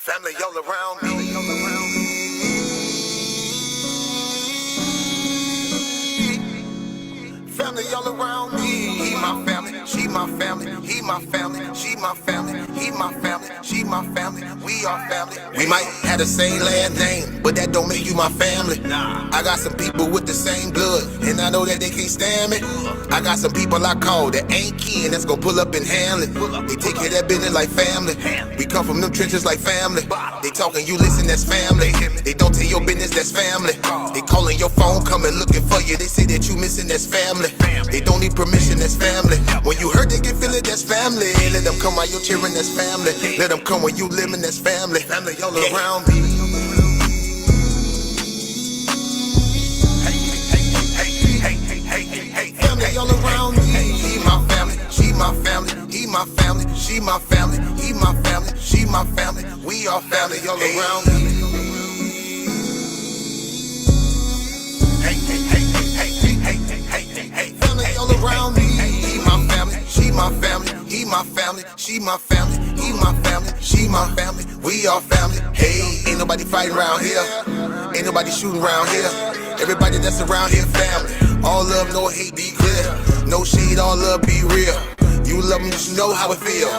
Family all around me. Family all around me. He my family, she my family. He my family, she my family. He my family, she my family. We are family. We might have the same last name, but that don't make you my family. I got some people with the same blood, and I know that they can't stand me. I got some people I call that ain't kin, that's gonna pull up and handle it. They take care of that business like family. We come from them trenches like family. They talking, you listen, that's family. They don't tell your business, that's family. They calling your phone, coming looking for you. They say that you missing, that's family. They don't need permission, that's family. When you hurt, they can feel it, that's family. Let them come while you're cheering, that's family. Let them come when you living, that's family. Family all around me. Family all around me. He my family, she my family. He my family, she my family. He my family, she my family. We are family all around me. Family all around me. He my family, she my family. He my family, she my family. He my family, she my family. We are family. Hey, ain't nobody fighting around here. Ain't nobody shooting around here. Everybody that's around here, family. All love, no hate, be clear. No shade, all love, be real. You love me, you should know how it feel.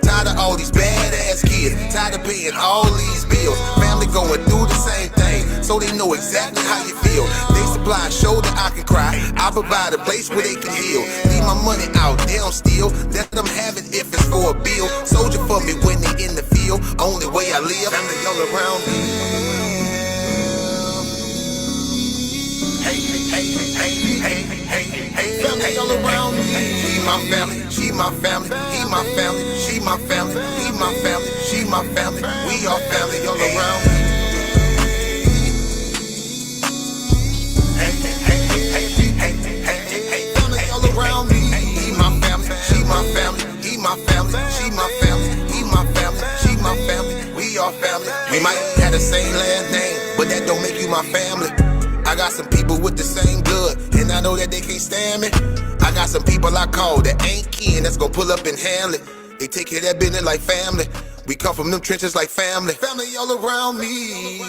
Tired of all these badass kids. Tired of paying all these bills. Family going through the same thing, so they know exactly how you feel. They supply a shoulder I can cry. I provide a place where they can heal. Leave my money out, they don't steal. Let them have it if it's for a bill. Soldier for me when they in the field. Only way I live. Family all around me. Family all around me. He my family, she my family. He my family, she my family. He my family, she my family. We are family all around me. Family all around me. He my family, she my family. He my family, she my family. He my family, she my family. We are family. We might have the same last name, but that don't make you my family. I got some people with the same blood, and I know that they can't stand me. I got some people I call that ain't kin, that's gonna pull up and handle it. They take care of that business like family. We come from them trenches like family. Family all around me.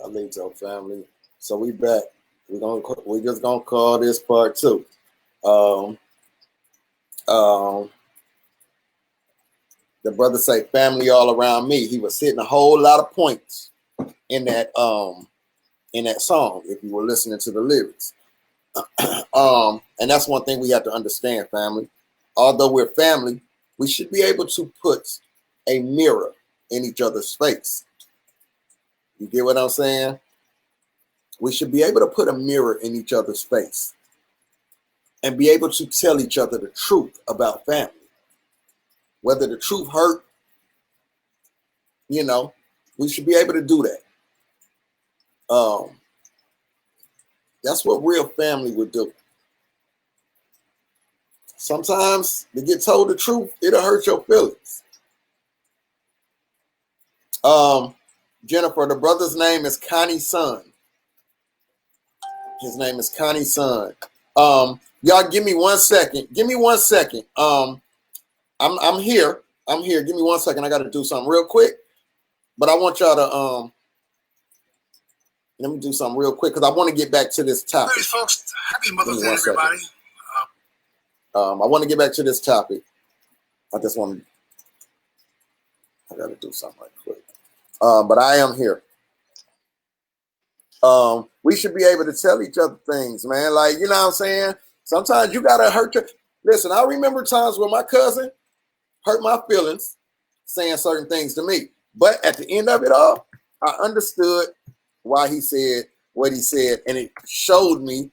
I think so, family. So we back. We just gonna call this part 2. The brother say family all around me. He was hitting a whole lot of points in that song, if you were listening to the lyrics. And that's one thing we have to understand, family. Although we're family, we should be able to put a mirror in each other's face. You get what I'm saying? We should be able to put a mirror in each other's face and be able to tell each other the truth about family. Whether the truth hurt, we should be able to do that. That's what real family would do. Sometimes to get told the truth, it'll hurt your feelings. Jennifer, the brother's name is Connie's son. His name is Connie's son. Y'all give me 1 second. Give me 1 second. I'm here. Give me 1 second. I got to do something real quick. But I want y'all to let me do something real quick because I want to get back to this topic. Hey folks, happy Mother's Day, everybody. I want to get back to this topic. I got to do something right quick. But I am here. We should be able to tell each other things, man. Like, you know what I'm saying? Sometimes you got to hurt your... Listen, I remember times where my cousin hurt my feelings saying certain things to me. But at the end of it all, I understood why he said what he said, and it showed me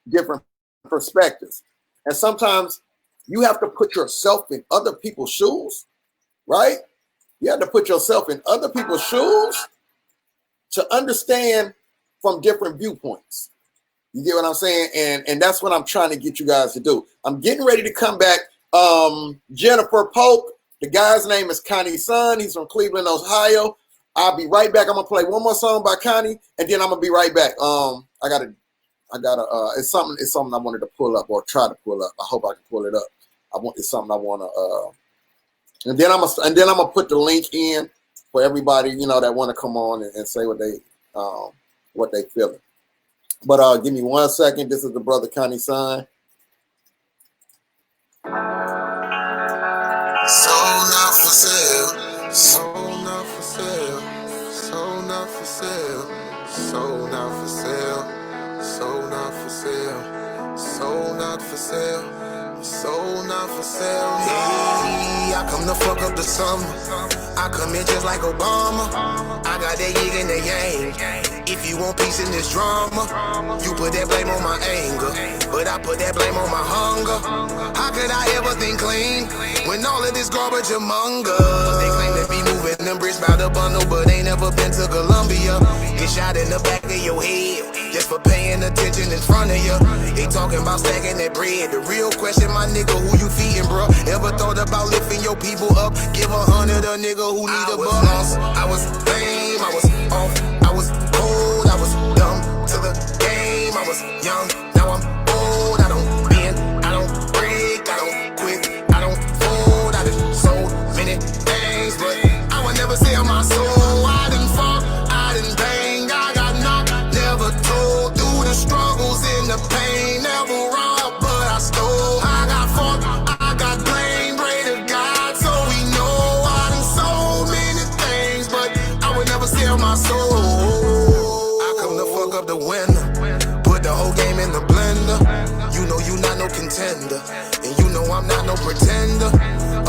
different perspectives. And sometimes you have to put yourself in other people's shoes, right? You have to put yourself in other people's shoes to understand from different viewpoints. You get what I'm saying? And that's what I'm trying to get you guys to do. I'm getting ready to come back. Jennifer Polk, the guy's name is Connie's son. He's from Cleveland, Ohio. I'll be right back. I'm gonna play one more song by Connie, and then I'm gonna be right back. I I gotta. It's something. It's something I wanted to pull up or try to pull up. I hope I can pull it up. It's something I want to. And then I'm gonna put the link in for everybody, you know, that want to come on and say what they feeling. But give me 1 second. This is the brother Connie sign. Sold not for sale. Sold not for sale. Sold not for sale. Sold not for sale. Sold not for sale. Sold not for sale. Sold not for sale. Hey, I come to fuck up the summer. I come in just like Obama. I got that yig and that yang. If you want peace in this drama, you put that blame on my anger, but I put that blame on my hunger. How could I ever think clean when all of this garbage among us? They claim to be moving them bricks by the bundle, but ain't never been to Colombia. Get shot in the back of your head just for paying attention in front of you. They talking about stacking that bread. The real question, my nigga, who you feeding, bro? Ever thought about lifting your people up? Give 100 a nigga who need a buck. I was lame, I was off, I was cold, I was dumb to the game. I was young, now I'm old. I don't bend, I don't break, I don't quit, I don't fold. I done sold many things, but I would never sell my soul. I done fought, I done bang, I got knocked, never told. Through the struggles and the pain, never robbed, but I stole. I got fought, I got blamed, pray to God, so we know I done sold many things, but I would never sell my soul. I come to fuck up the winner, put the whole game in the blender. You know you not no contender, and you know I'm not no pretender.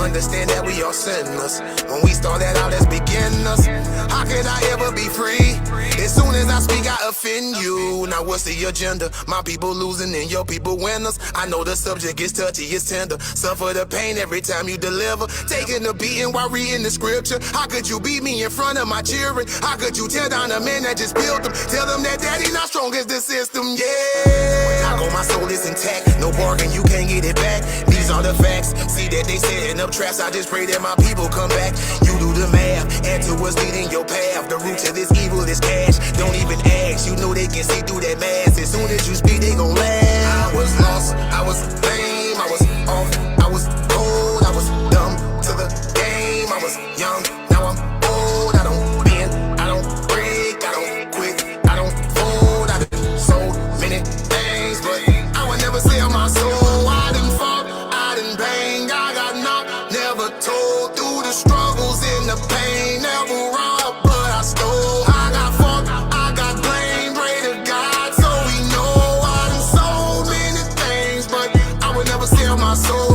Understand that we all sinners. When we started out as beginners, how could I ever be free? As soon as I speak, I offend you. Now what's the agenda? My people losing and your people winners. I know the subject is touchy, it's tender. Suffer the pain every time you deliver. Taking a beating while reading the scripture. How could you beat me in front of my children? How could you tear down a man that just built them? Tell them that daddy not strong as the system, yeah. I go, my soul is intact. No bargain, you can't get it back. These are the facts. See that they setting up traps. I just pray that my people come back. You do the math, add to what's leading your path. The root to this evil is cash. Don't even ask, you know they can see through that mask. As soon as you speak, they gon' laugh. I was lost, I was lame, I was off, I was cold, I was dumb to the game. I was young, now I'm old. I don't bend, I don't break, I don't quit, I don't fold. I done sold many things, but I would never sell my soul. I done fought, I done bang, I got knocked, never told. Through the struggles and the pain, never robbed, but I stole. I got fought, I got blamed, pray to God, so we know I done sold many things, but I would never sell my soul.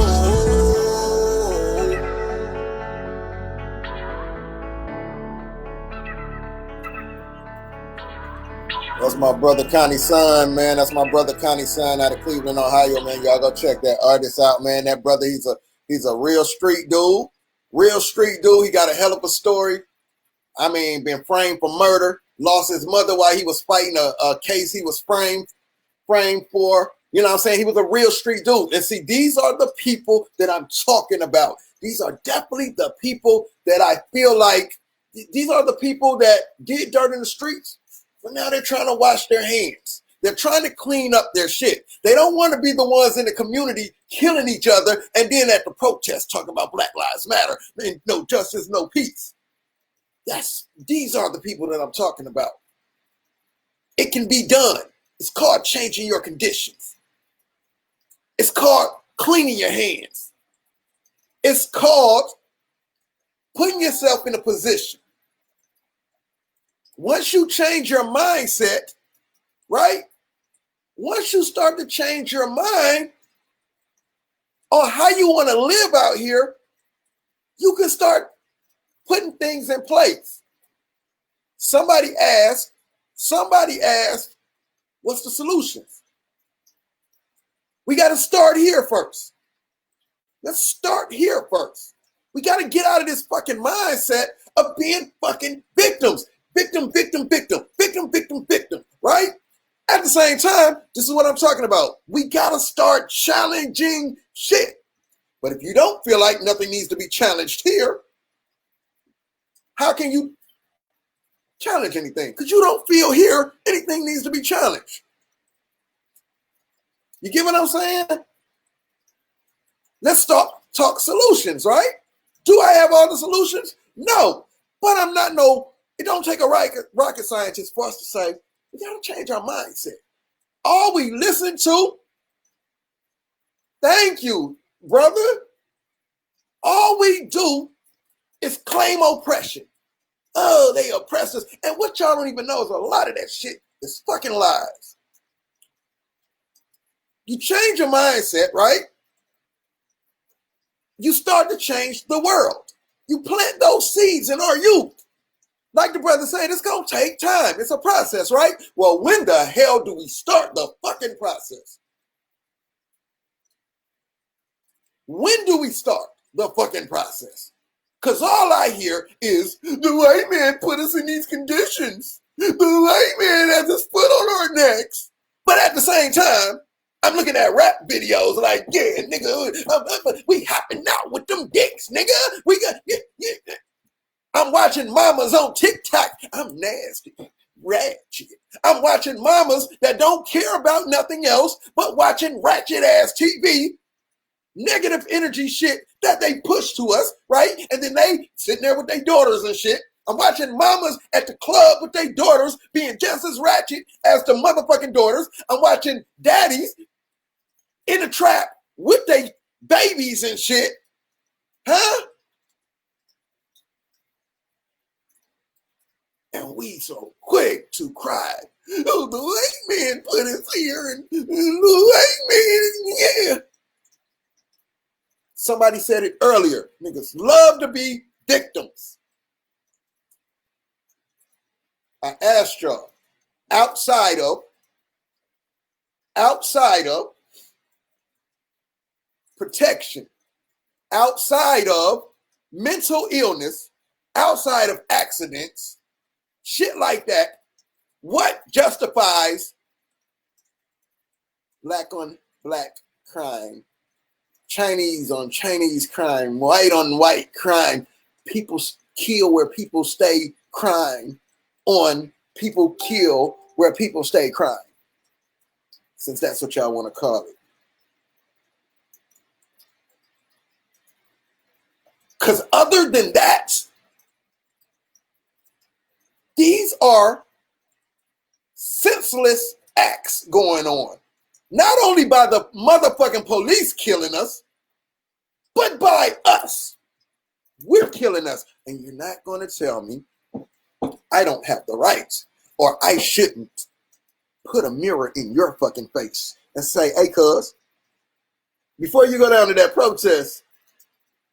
That's my brother Connie's son, man. That's my brother Connie's son out of Cleveland, Ohio, man. Y'all go check that artist out, man. That brother, he's a real street dude. Real street dude. He got a hell of a story. I mean, been framed for murder. Lost his mother while he was fighting a case he was framed for. You know what I'm saying? He was a real street dude. And see, these are the people that I'm talking about. These are definitely the people that I feel like, these are the people that did dirt in the streets. But now they're trying to wash their hands. They're trying to clean up their shit. They don't want to be the ones in the community killing each other and then at the protest talking about Black Lives Matter and no justice, no peace. These are the people that I'm talking about. It can be done. It's called changing your conditions. It's called cleaning your hands. It's called putting yourself in a position. Once you change your mindset, right? Once you start to change your mind on how you want to live out here, you can start putting things in place. Somebody asked, what's the solutions? We got to start here first. Let's start here first. We got to get out of this fucking mindset of being fucking victims. Victim, right? At the same time, this is what I'm talking about. We got to start challenging shit. But if you don't feel like nothing needs to be challenged here, how can you challenge anything? Because you don't feel here anything needs to be challenged. You get what I'm saying? Let's talk solutions, right? Do I have all the solutions? No, but I'm not it don't take a rocket scientist for us to say, we gotta change our mindset. All we listen to, thank you, brother. All we do is claim oppression. Oh, they oppress us. And what y'all don't even know is a lot of that shit is fucking lies. You change your mindset, right? You start to change the world. You plant those seeds in our youth. Like the brother said, it's going to take time. It's a process, right? Well, when the hell do we start the fucking process? When do we start the fucking process? Because all I hear is the white man put us in these conditions. The white man has his foot on our necks. But at the same time, I'm looking at rap videos like, yeah, nigga, we hopping out with them dicks, nigga. We got, yeah. I'm watching mamas on TikTok. I'm nasty, ratchet. I'm watching mamas that don't care about nothing else but watching ratchet ass TV, negative energy shit that they push to us, right? And then they sitting there with their daughters and shit. I'm watching mamas at the club with their daughters being just as ratchet as the motherfucking daughters. I'm watching daddies in the trap with their babies and shit. Huh? And we so quick to cry. Oh, the white man put us here, and the white man, yeah. Somebody said it earlier. Niggas love to be victims. I asked y'all, outside of protection, outside of mental illness, outside of accidents, shit like that, what justifies black on black crime, Chinese on Chinese crime, white on white crime, people kill where people stay crime, on people kill where people stay crime, since that's what y'all want to call it. Because other than that, these are senseless acts going on. Not only by the motherfucking police killing us, but by us. We're killing us. And you're not going to tell me I don't have the rights, or I shouldn't put a mirror in your fucking face and say, hey, cuz, before you go down to that protest,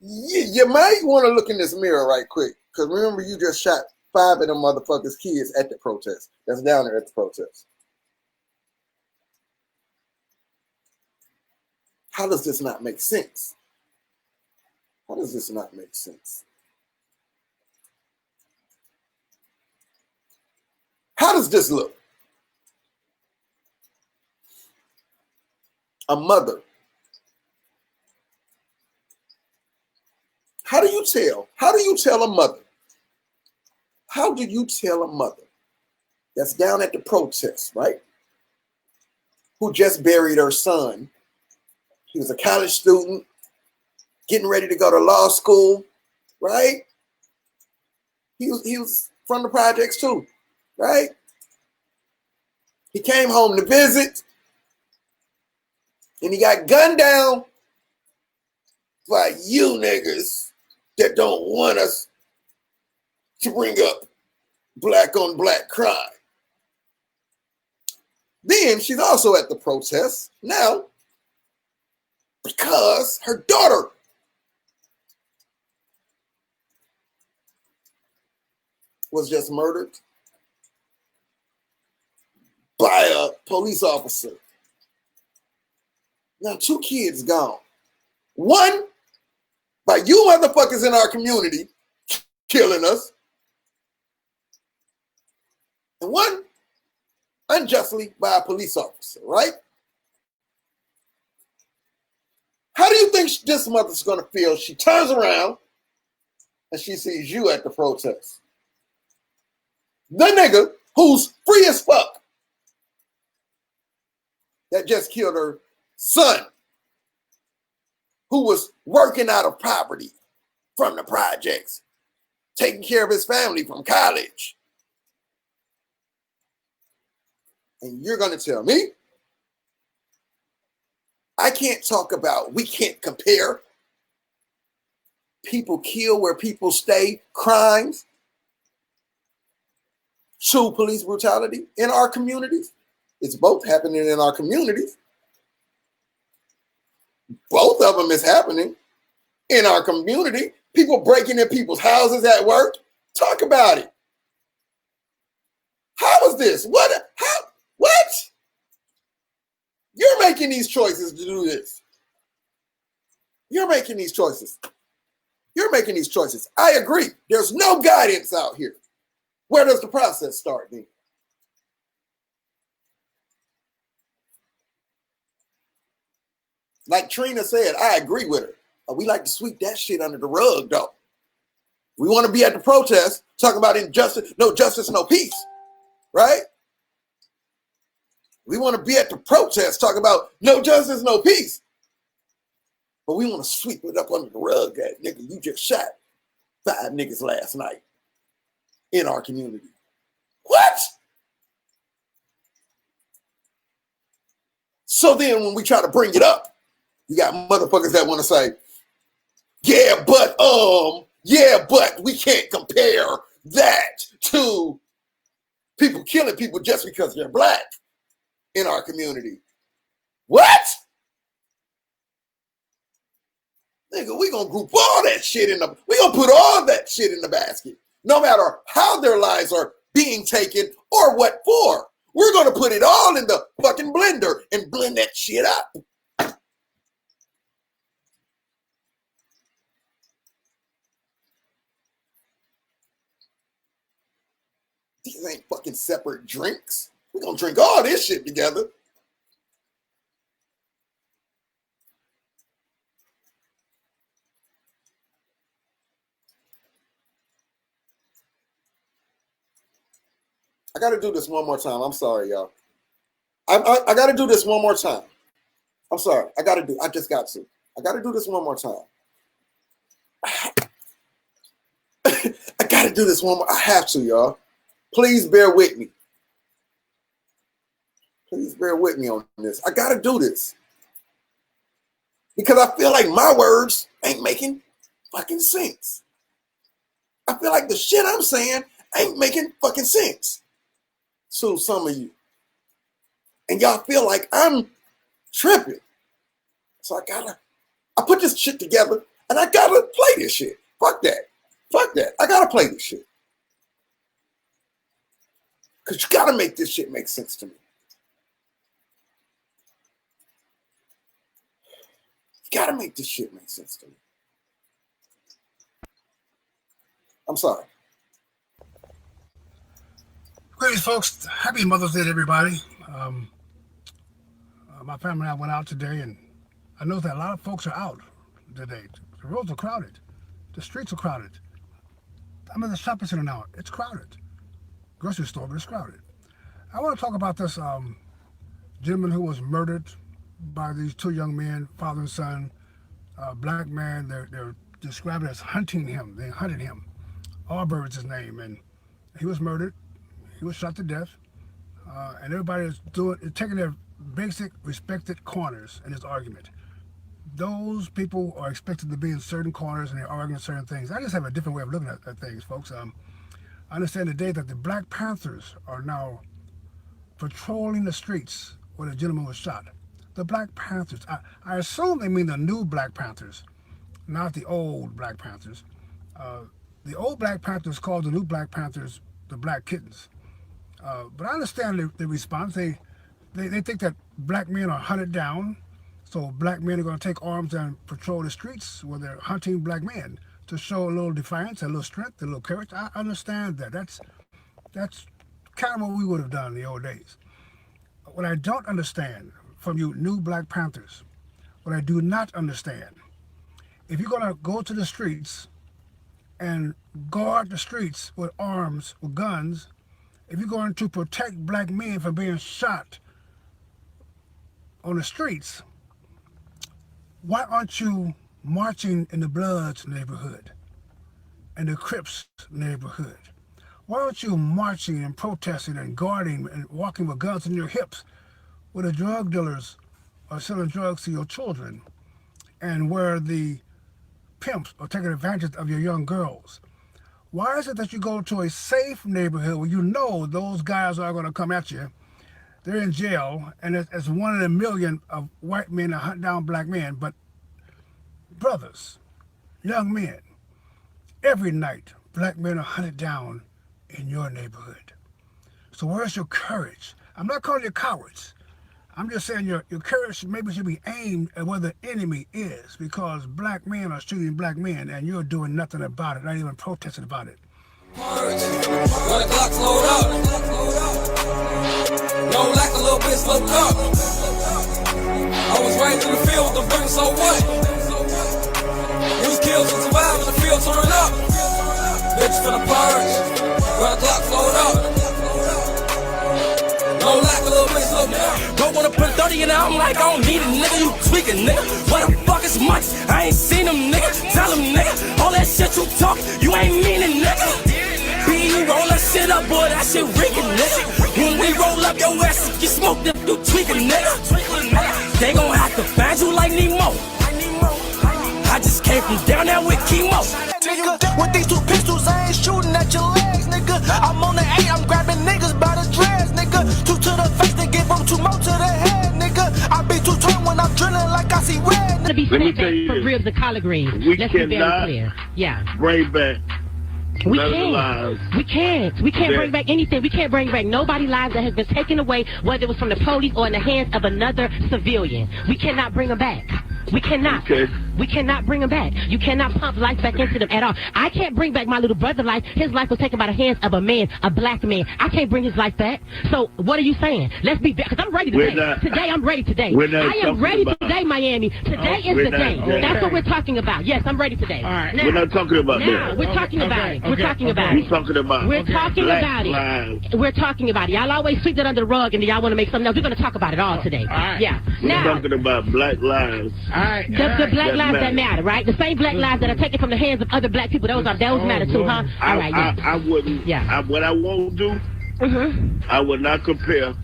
you might want to look in this mirror right quick. Because remember, you just shot 5 of them motherfuckers' kids at the protest. That's down there at the protest. How does this not make sense? How does this not make sense? How does this look? A mother. How do you tell? How do you tell a mother? How do you tell a mother that's down at the protest, right? Who just buried her son. He was a college student, getting ready to go to law school, right? He was from the projects too, right? He came home to visit, and he got gunned down by you niggas that don't want us to bring up black on black crime. Then she's also at the protest now because her daughter was just murdered by a police officer. Now 2 kids gone. One by you motherfuckers in our community killing us. And one unjustly by a police officer, right? How do you think this mother's going to feel? She turns around and she sees you at the protest. The nigga who's free as fuck that just killed her son, who was working out of poverty from the projects, taking care of his family from college. And you're going to tell me I can't talk about, we can't compare people kill where people stay crimes to police brutality in our communities? It's both happening in our communities. Both of them is happening in our community. People breaking in people's houses at work. Talk about it. How is this? What? How? What? You're making these choices to do this. You're making these choices. You're making these choices. I agree. There's no guidance out here. Where does the process start then? Like Trina said, I agree with her. We like to sweep that shit under the rug, though. We want to be at the protest talking about injustice, no justice, no peace, right? We want to be at the protest talking about no justice, no peace. But we want to sweep it up under the rug that nigga, you just shot 5 niggas last night in our community. What? So then when we try to bring it up, you got motherfuckers that want to say, yeah, but we can't compare that to people killing people just because they're black in our community. What? Nigga, we gonna group all that shit we gonna put all that shit in the basket. No matter how their lives are being taken or what for. We're gonna put it all in the fucking blender and blend that shit up. These ain't fucking separate drinks. We're gonna drink all this shit together. I gotta do this one more time. I'm sorry, y'all. I gotta do this one more time. I'm sorry. I just got to. I gotta do this one more time. I gotta do this one more. I have to, y'all. Please bear with me. Please bear with me on this. I gotta do this. Because I feel like my words ain't making fucking sense. I feel like the shit I'm saying ain't making fucking sense to some of you. And y'all feel like I'm tripping. So I put this shit together and I gotta play this shit. Fuck that. Fuck that. I gotta play this shit. Because you gotta make this shit make sense to me. You gotta make this shit make sense to me. I'm sorry. Greetings, folks. Happy Mother's Day to everybody. My family and I went out today, and I know that a lot of folks are out today. The roads are crowded. The streets are crowded. I'm in the shopping center now. It's crowded. Grocery store, but it's crowded. I want to talk about this gentleman who was murdered by these 2 young men, father and son, black man. They're described as hunting him. They hunted him. Auburn is his name, and he was murdered. He was shot to death, and everybody is taking their basic respected corners in this argument. Those people are expected to be in certain corners, and they're arguing certain things. I just have a different way of looking at things, folks. I understand today that the Black Panthers are now patrolling the streets where the gentleman was shot. The Black Panthers. I assume they mean the new Black Panthers, not the old Black Panthers. The old Black Panthers called the new Black Panthers the Black Kittens. But I understand the response. They think that black men are hunted down, so black men are going to take arms and patrol the streets where they're hunting black men to show a little defiance, a little strength, a little courage. I understand that. That's kind of what we would have done in the old days. What I don't understand from you new Black Panthers, what I do not understand, if you're going to go to the streets and guard the streets with arms, with guns, if you're going to protect black men from being shot on the streets, Why aren't you marching in the Bloods neighborhood and the Crips neighborhood? Why aren't you marching and protesting and guarding and walking with guns in your hips where the drug dealers are selling drugs to your children and where the pimps are taking advantage of your young girls? Why is it that you go to a safe neighborhood where you know those guys are going to come at you? They're in jail, and it's 1 in a million of white men that hunt down black men. But brothers, young men, every night black men are hunted down in your neighborhood. So where's your courage? I'm not calling you cowards. I'm just saying your courage maybe should be aimed at where the enemy is, because black men are shooting black men and you're doing nothing about it, not even protesting about it. No lack a little bit sloped up. I was right in the field with the burn, so what? Use kills to survive in the field, turn up. Bitch for the purge, where the clock slowed up. No lack a little bit sloped up. Don't wanna put 30 in there, I'm like, I don't need a nigga, you tweaking, nigga. What the fuck is much? I ain't seen them, nigga. Tell them, nigga, all that shit you talk, you ain't meaning, nigga. You roll that shit up, boy, that shit reeking, nigga. When we roll up your ass, if you smoke them, you tweaking, nigga. They gon' have to find you like Nemo. I just came from down there with chemo. Nigga, with these 2 pistols, I ain't shooting at your legs, nigga. I'm on the 8, I'm grabbing niggas by the dreads, nigga. 2 to the face, then give them 2 more to the head, nigga. I be 2-turn when I'm drilling like I see red. Let me tell you, for ribs and collard greens. Let's be very clear. Yeah. Bring back. We can't bring back anything. We can't bring back nobody's lives that has been taken away, whether it was from the police or in the hands of another civilian. We cannot bring them back. We cannot. Okay. We cannot bring them back. You cannot pump life back into them at all. I can't bring back my little brother's life. His life was taken by the hands of a man, a black man. I can't bring his life back. So what are you saying? Let's be back, because I'm ready today. Today, I'm ready today. I am ready today, Miami. Today is the day. That's what we're talking about. Yes, I'm ready today. All right. Now, we're not talking about that. We're talking about it. We're talking about it. We're talking about We're talking about it. We're talking about it. Y'all always sweep that under the rug, and y'all want to make something else. We're going to talk about it all today. Yeah. We're talking about black lives. All right. The black lives that matter, right? The same black lives that are taken from the hands of other black people, those matter too, huh? All right, yeah. I wouldn't. Yeah. What I won't do, I would not compare.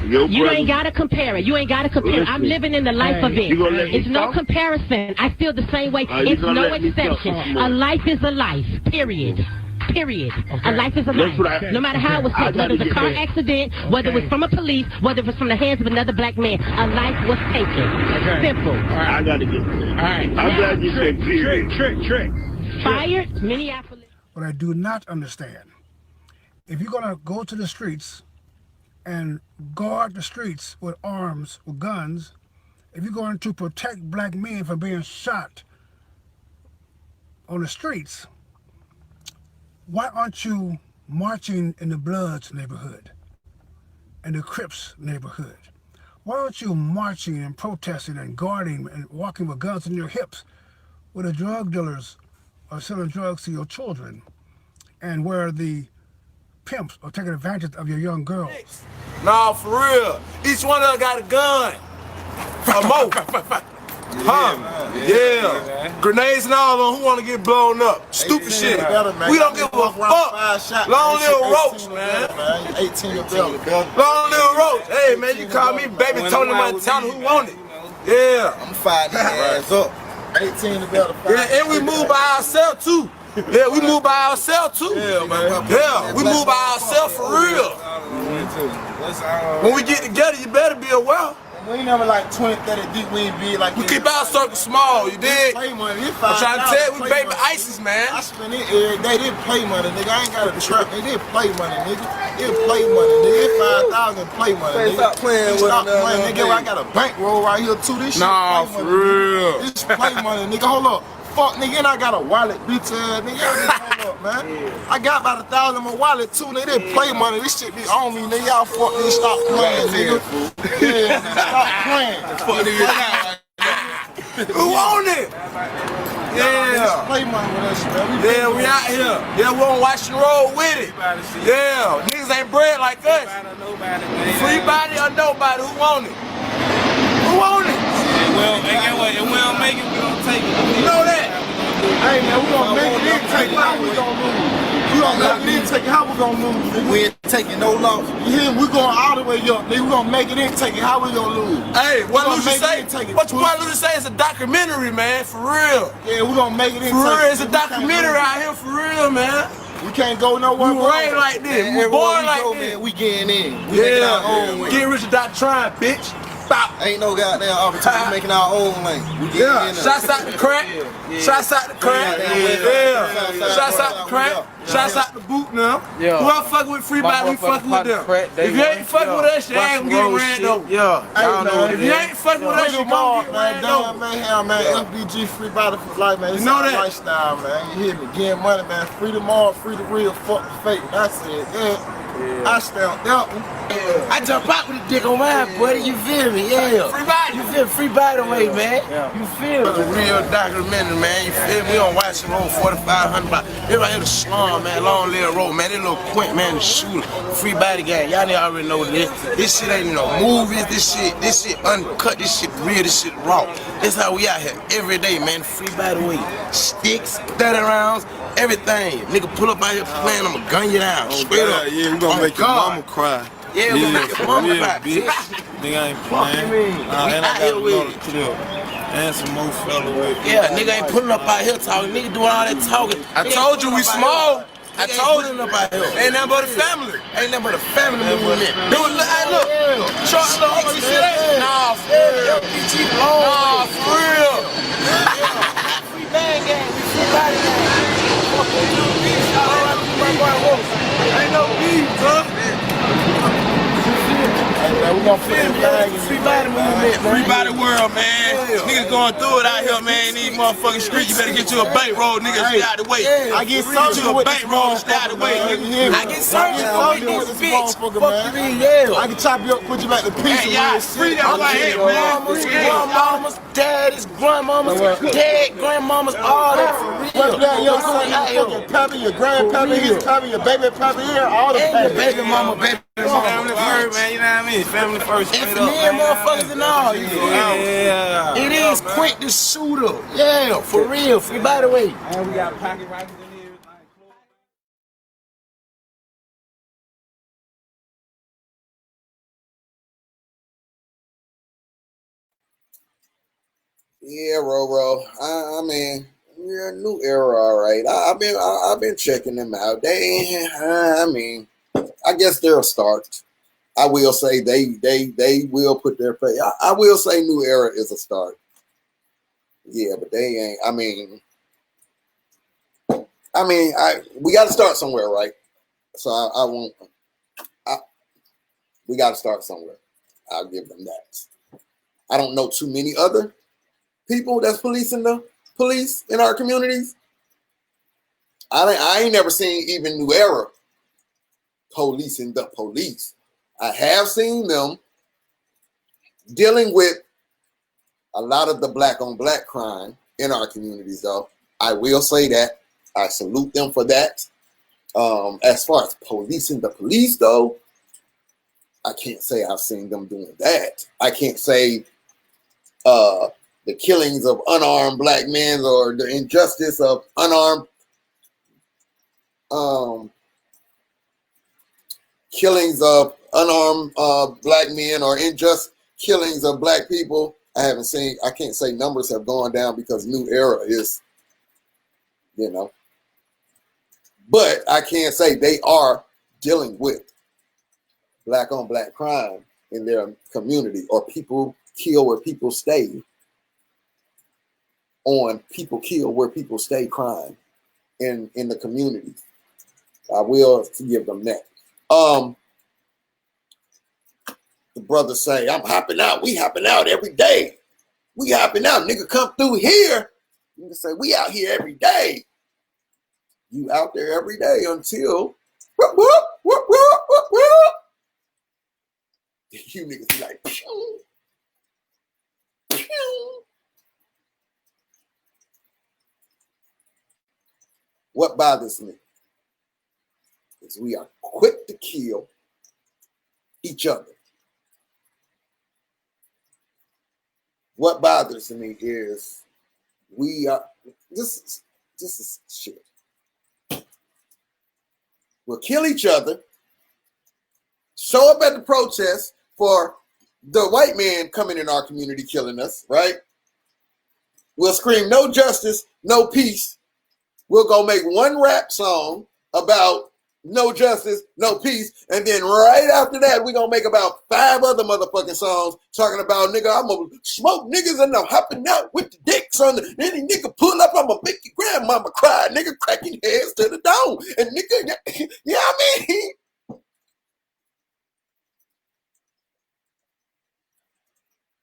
You ain't gotta compare it. You ain't gotta compare it. I'm living in the life of it. It's no comparison. I feel the same way. It's no exception. A life is a life. Period. Period. A life is a life. No matter how it was taken, whether it was a car accident, whether it was from a police, whether it was from the hands of another black man, a life was taken. Simple. I gotta get there. All right. I'm glad you said period. Trick. Fired, Minneapolis. What I do not understand, if you're gonna go to the streets and guard the streets with arms, with guns, if you're going to protect black men from being shot on the streets, why aren't you marching in the Bloods neighborhood and the Crips neighborhood? Why aren't you marching and protesting and guarding and walking with guns in your hips where the drug dealers are selling drugs to your children and where the pimps are taking advantage of your young girls? Nah, for real. Each one of us got a gun. A mo. Yeah. Grenades and all on who want to get blown up. Stupid shit. We don't give a fuck. Long live Roach, man. 18 or better. Long live Roach. Hey, man, you call me baby Tony Montana. Who want it? Yeah. I'm fighting his ass up. 18 or better. Yeah, and we move by ourselves, too. Yeah, we move by ourselves, too. Yeah, man. Yeah, we move by ourselves for real. When we get together, you better be aware. We ain't never like 20, 30 deep, we ain't big like we keep our circle small, you dig? Play money. I'm trying to tell you, we baby ISIS, man. I spend it every day, they play money, nigga. I ain't got a trap, they did play money, nigga. They play money, nigga. 5,000 play money, nigga. Stop playing with Stop playing, nigga. I got a bankroll right here too. This shit nah, play for money, real. Nigga. This play money, nigga. Hold up. Fuck, nigga, and I got a wallet, bitch ass, nigga. Hold up, man. I got about 1,000 in my wallet too, nigga. They play money. This shit be on me, nigga. Y'all fuck nigga. Stop playing, nigga. Yeah, stop playing. Who on it? Yeah. Play money with us, man. Yeah, we out here. Yeah, we on Watch and Roll with it. Yeah, niggas ain't bred like us. Free body or nobody. Who want it? Who want it? Well, and get what? If we don't make it, we gonna take it. You know that? Hey man, we gonna make it in, take it. How we gonna lose? We gonna make it in, take it. How we gonna lose? Nigga? We ain't taking no loss. You hear me? We going all the way up, nigga. We gonna make it in, take it. How we gonna lose? Hey, what Lucy say? What you want Lucy say? It's a documentary, man, for real. Yeah, we gonna make it in. For real, it's a documentary out here, for real, man. We can't go nowhere. We raised like this. We born like this. Man, we getting in. We making our own way. Get rich or die trying, bitch. Stop. Ain't no goddamn opportunity. We making our own lane. We getting in. Shots out the crack. Shots out the crack. Yeah. Shots out the crack. Shots out the boot now. Yeah. Whoever fucking with free body, we fucking with them. If you ain't fucking with us, you ain't gonna get ran over. Yeah. If you ain't fucking with us, you gonna get ran over. Man, FBG free body for life, man. It's you know that lifestyle, man. You hear me? Getting money, man. Free the all, free the real, fuck the fake. That's it. Yeah. I stamped out. I jump out with a dick on mine, buddy. You feel me? Yeah. Free body. You feel free body away, man. You feel me? It's a real documentary, man. You feel me? We on Washington Road, 4500 block. Everybody in the slum, man. Long Little Road, man. That little quint, man, the shooter. Free body gang. Y'all already know this. This shit ain't no movies. This shit uncut. This shit real. This shit raw. This how we out here every day, man. Free body away. Sticks, 30 rounds. Everything. Nigga pull up out here playing, I'ma gun you down. Straight up. Yeah, we gonna make your mama cry. Yeah, we gonna make your mama cry, bitch. Nigga ain't playing. And I got another clip. And some more fella with me. Yeah, nigga ain't pulling up out here talking. Nigga doing all that talking. I told you we small. I told you up out here. Ain't nothing but a family. Ain't nothing but a family movement. Dude, look. Short little homie, you see that? Nah, for real. Nah, for real. Free bang gang. Free body gang. Ain't no beef, huh? We gonna free body movement, man. Free body world, man. Niggas going through it out here, man. These motherfucking streets, you better get you a bankroll, niggas. Stay out the way. I get you a bankroll, stay out the way. I get surgery with this bitch. Fuck you mean, I can chop you up, put you back to peace. Hey, y'all, free that right here, man. Grandmamas, daddies, grandmamas, dad, grandmamas, all that for real. Your son, your pappy, your grandpappy, his pappy, your baby pappy here, all the baby mama, baby. Family first, man, you know what I mean? Family first. It's me and motherfuckers and all, you know. Yeah. It is Quint the shooter. Yeah, for real. Free by the way. And we got pocket rifles in here. Yeah, Roro. I mean, yeah, new era, all right. I've been checking them out. I mean, I guess they're a start. I will say they will put their face. I will say New Era is a start. Yeah, but they ain't. I mean, we got to start somewhere, right? So I won't. We got to start somewhere. I'll give them that. I don't know too many other people that's policing the police in our communities. I ain't never seen even New Era policing the police. I have seen them dealing with a lot of the black on black crime in our communities, though. I will say that. I salute them for that. As far as policing the police, though, I can't say I've seen them doing that. I can't say the killings of unarmed black men or the injustice of unarmed killings of unarmed black men or unjust killings of black people. I can't say numbers have gone down because New Era is, but I can say they are dealing with black on black crime in their community, or people kill where people stay on people kill where people stay crime in the community. I will give them that. The brothers say, I'm hopping out. We hopping out every day. We hopping out. Nigga, come through here. You can say, we out here every day. You out there every day until whoop, whoop, whoop, whoop, whoop, whoop. You niggas be like, pew, pew. What bothers me is we are quick to kill each other. what bothers me is we are, this is shit. We'll kill each other, show up at the protest for the white man coming in our community killing us, right? We'll scream no justice, no peace. We'll go make one rap song about no justice, no peace, and then right after that, we're gonna make about 5 other motherfucking songs talking about, nigga, I'm gonna smoke niggas and I'm hopping out with the dicks on the, any nigga pull up, I'm gonna make your grandmama cry, nigga, cracking heads to the dome, and nigga, you know what I mean?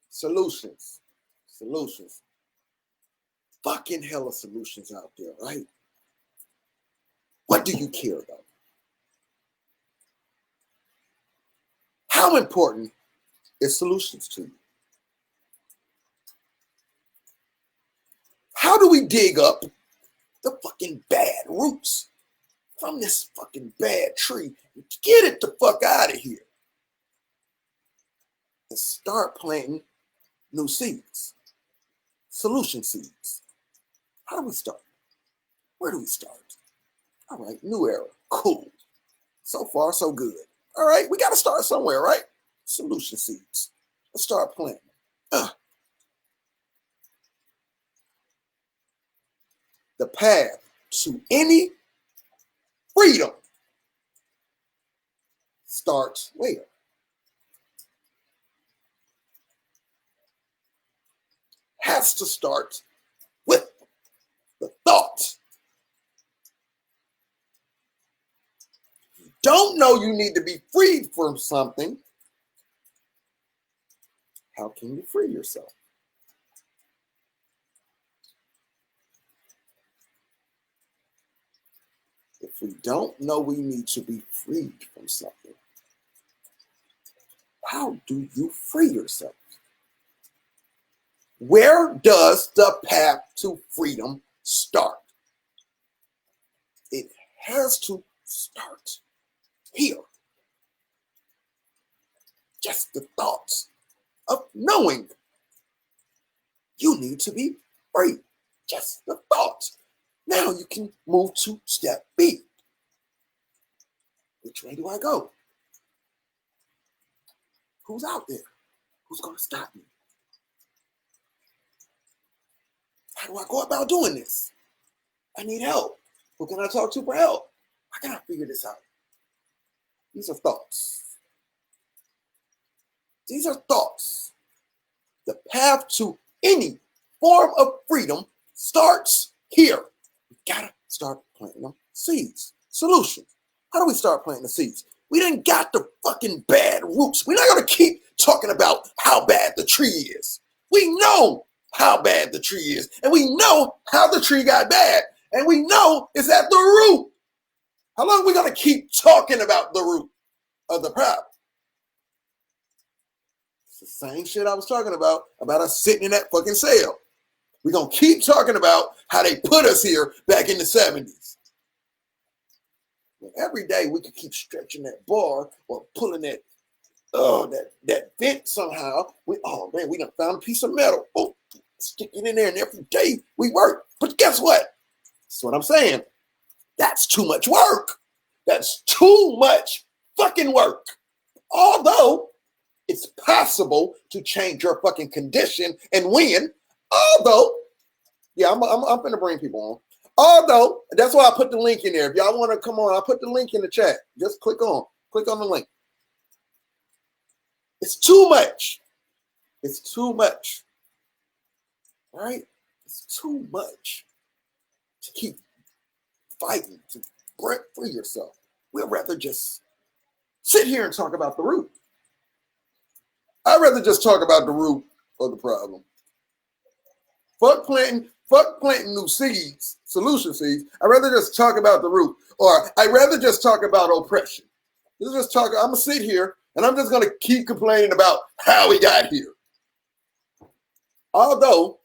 Solutions. Fucking hella solutions out there, right? What do you care about? How important is solutions to you? How do we dig up the fucking bad roots from this fucking bad tree? Get it the fuck out of here. And start planting new seeds. Solution seeds. How do we start? Where do we start? All right, new era. Cool. So far, so good. All right, we got to start somewhere, right? Solution seeds. Let's start planting. The path to any freedom starts where? Has to start with the thought. You don't know you need to be freed from something. How can you free yourself? If we don't know we need to be freed from something, how do you free yourself? Where does the path to freedom start? It has to start here. Just the thoughts of knowing you need to be free. Just the thoughts. Now you can move to step B. Which way do I go? Who's out there? Who's going to stop me? How do I go about doing this? I need help. Who can I talk to for help? How can I figure this out? These are thoughts. These are thoughts. The path to any form of freedom starts here. We gotta start planting them seeds. Solutions. How do we start planting the seeds? We done got the fucking bad roots. We're not gonna keep talking about how bad the tree is. We know how bad the tree is, and we know how the tree got bad, and we know it's at the root. How long are we gonna keep talking about the root of the problem? It's the same shit I was talking about us sitting in that fucking cell. We're gonna keep talking about how they put us here back in the 70s. Every day we could keep stretching that bar or pulling that vent somehow. We done found a piece of metal. Oh, stick it in there, and every day we work. But guess what? That's what I'm saying. That's too much work. That's too much fucking work. Although it's possible to change your fucking condition and win. Although, yeah, I'm gonna bring people on. Although, that's why I put the link in there. If y'all want to come on, I'll put the link in the chat. Just click on the link. It's too much. It's too much. All right? It's too much to keep fighting to break free yourself. We'd rather just sit here and talk about the root. I'd rather just talk about the root of the problem. Fuck planting new seeds, solution seeds. I'd rather just talk about the root. Or I'd rather just talk about oppression. I'm gonna sit here and I'm just gonna keep complaining about how we got here. Although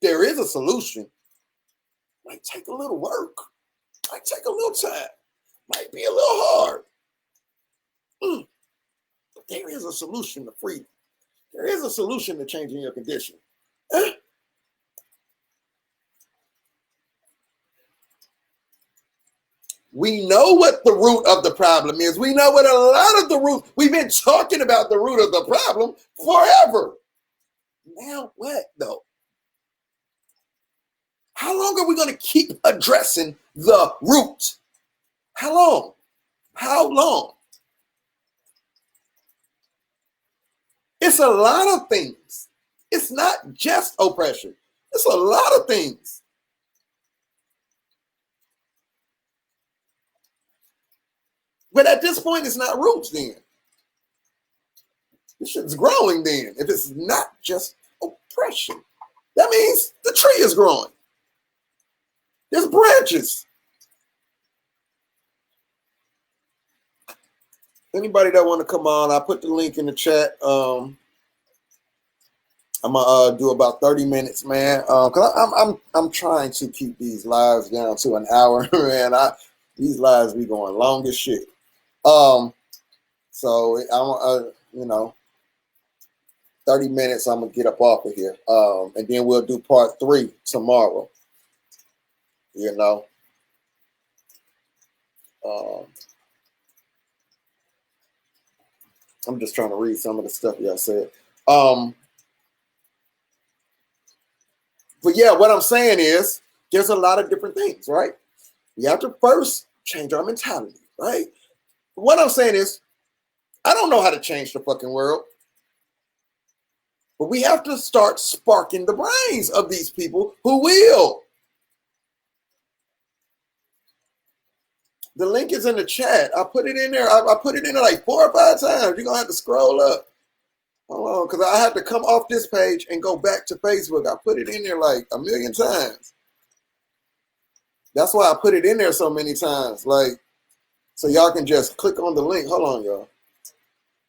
there is a solution, might take a little work, might take a little time, might be a little hard. But there is a solution to freedom. There is a solution to changing your condition. We know what the root of the problem is. We know what a lot of the root, we've been talking about the root of the problem forever. Now what though? How long are we going to keep addressing the root? How long? How long? It's a lot of things. It's not just oppression. It's a lot of things. But at this point, it's not roots then. This shit's growing then. If it's not just oppression, that means the tree is growing. There's branches. Anybody that want to come on, I put the link in the chat. I'm gonna do about 30 minutes, man. Cause I'm trying to keep these lives down to an hour, man. These lives be going long as shit. So I'm 30 minutes. I'm gonna get up off of here. And then we'll do part 3 tomorrow. You know. I'm just trying to read some of the stuff y'all said. But yeah, what I'm saying is there's a lot of different things, right? We have to first change our mentality, right? What I'm saying is, I don't know how to change the fucking world, but we have to start sparking the brains of these people who will. The link is in the chat. I put it in there. I put it in there like 4 or 5 times. You're going to have to scroll up. Hold on, because I have to come off this page and go back to Facebook. I put it in there like 1,000,000 times. That's why I put it in there so many times. Like, so y'all can just click on the link. Hold on, y'all.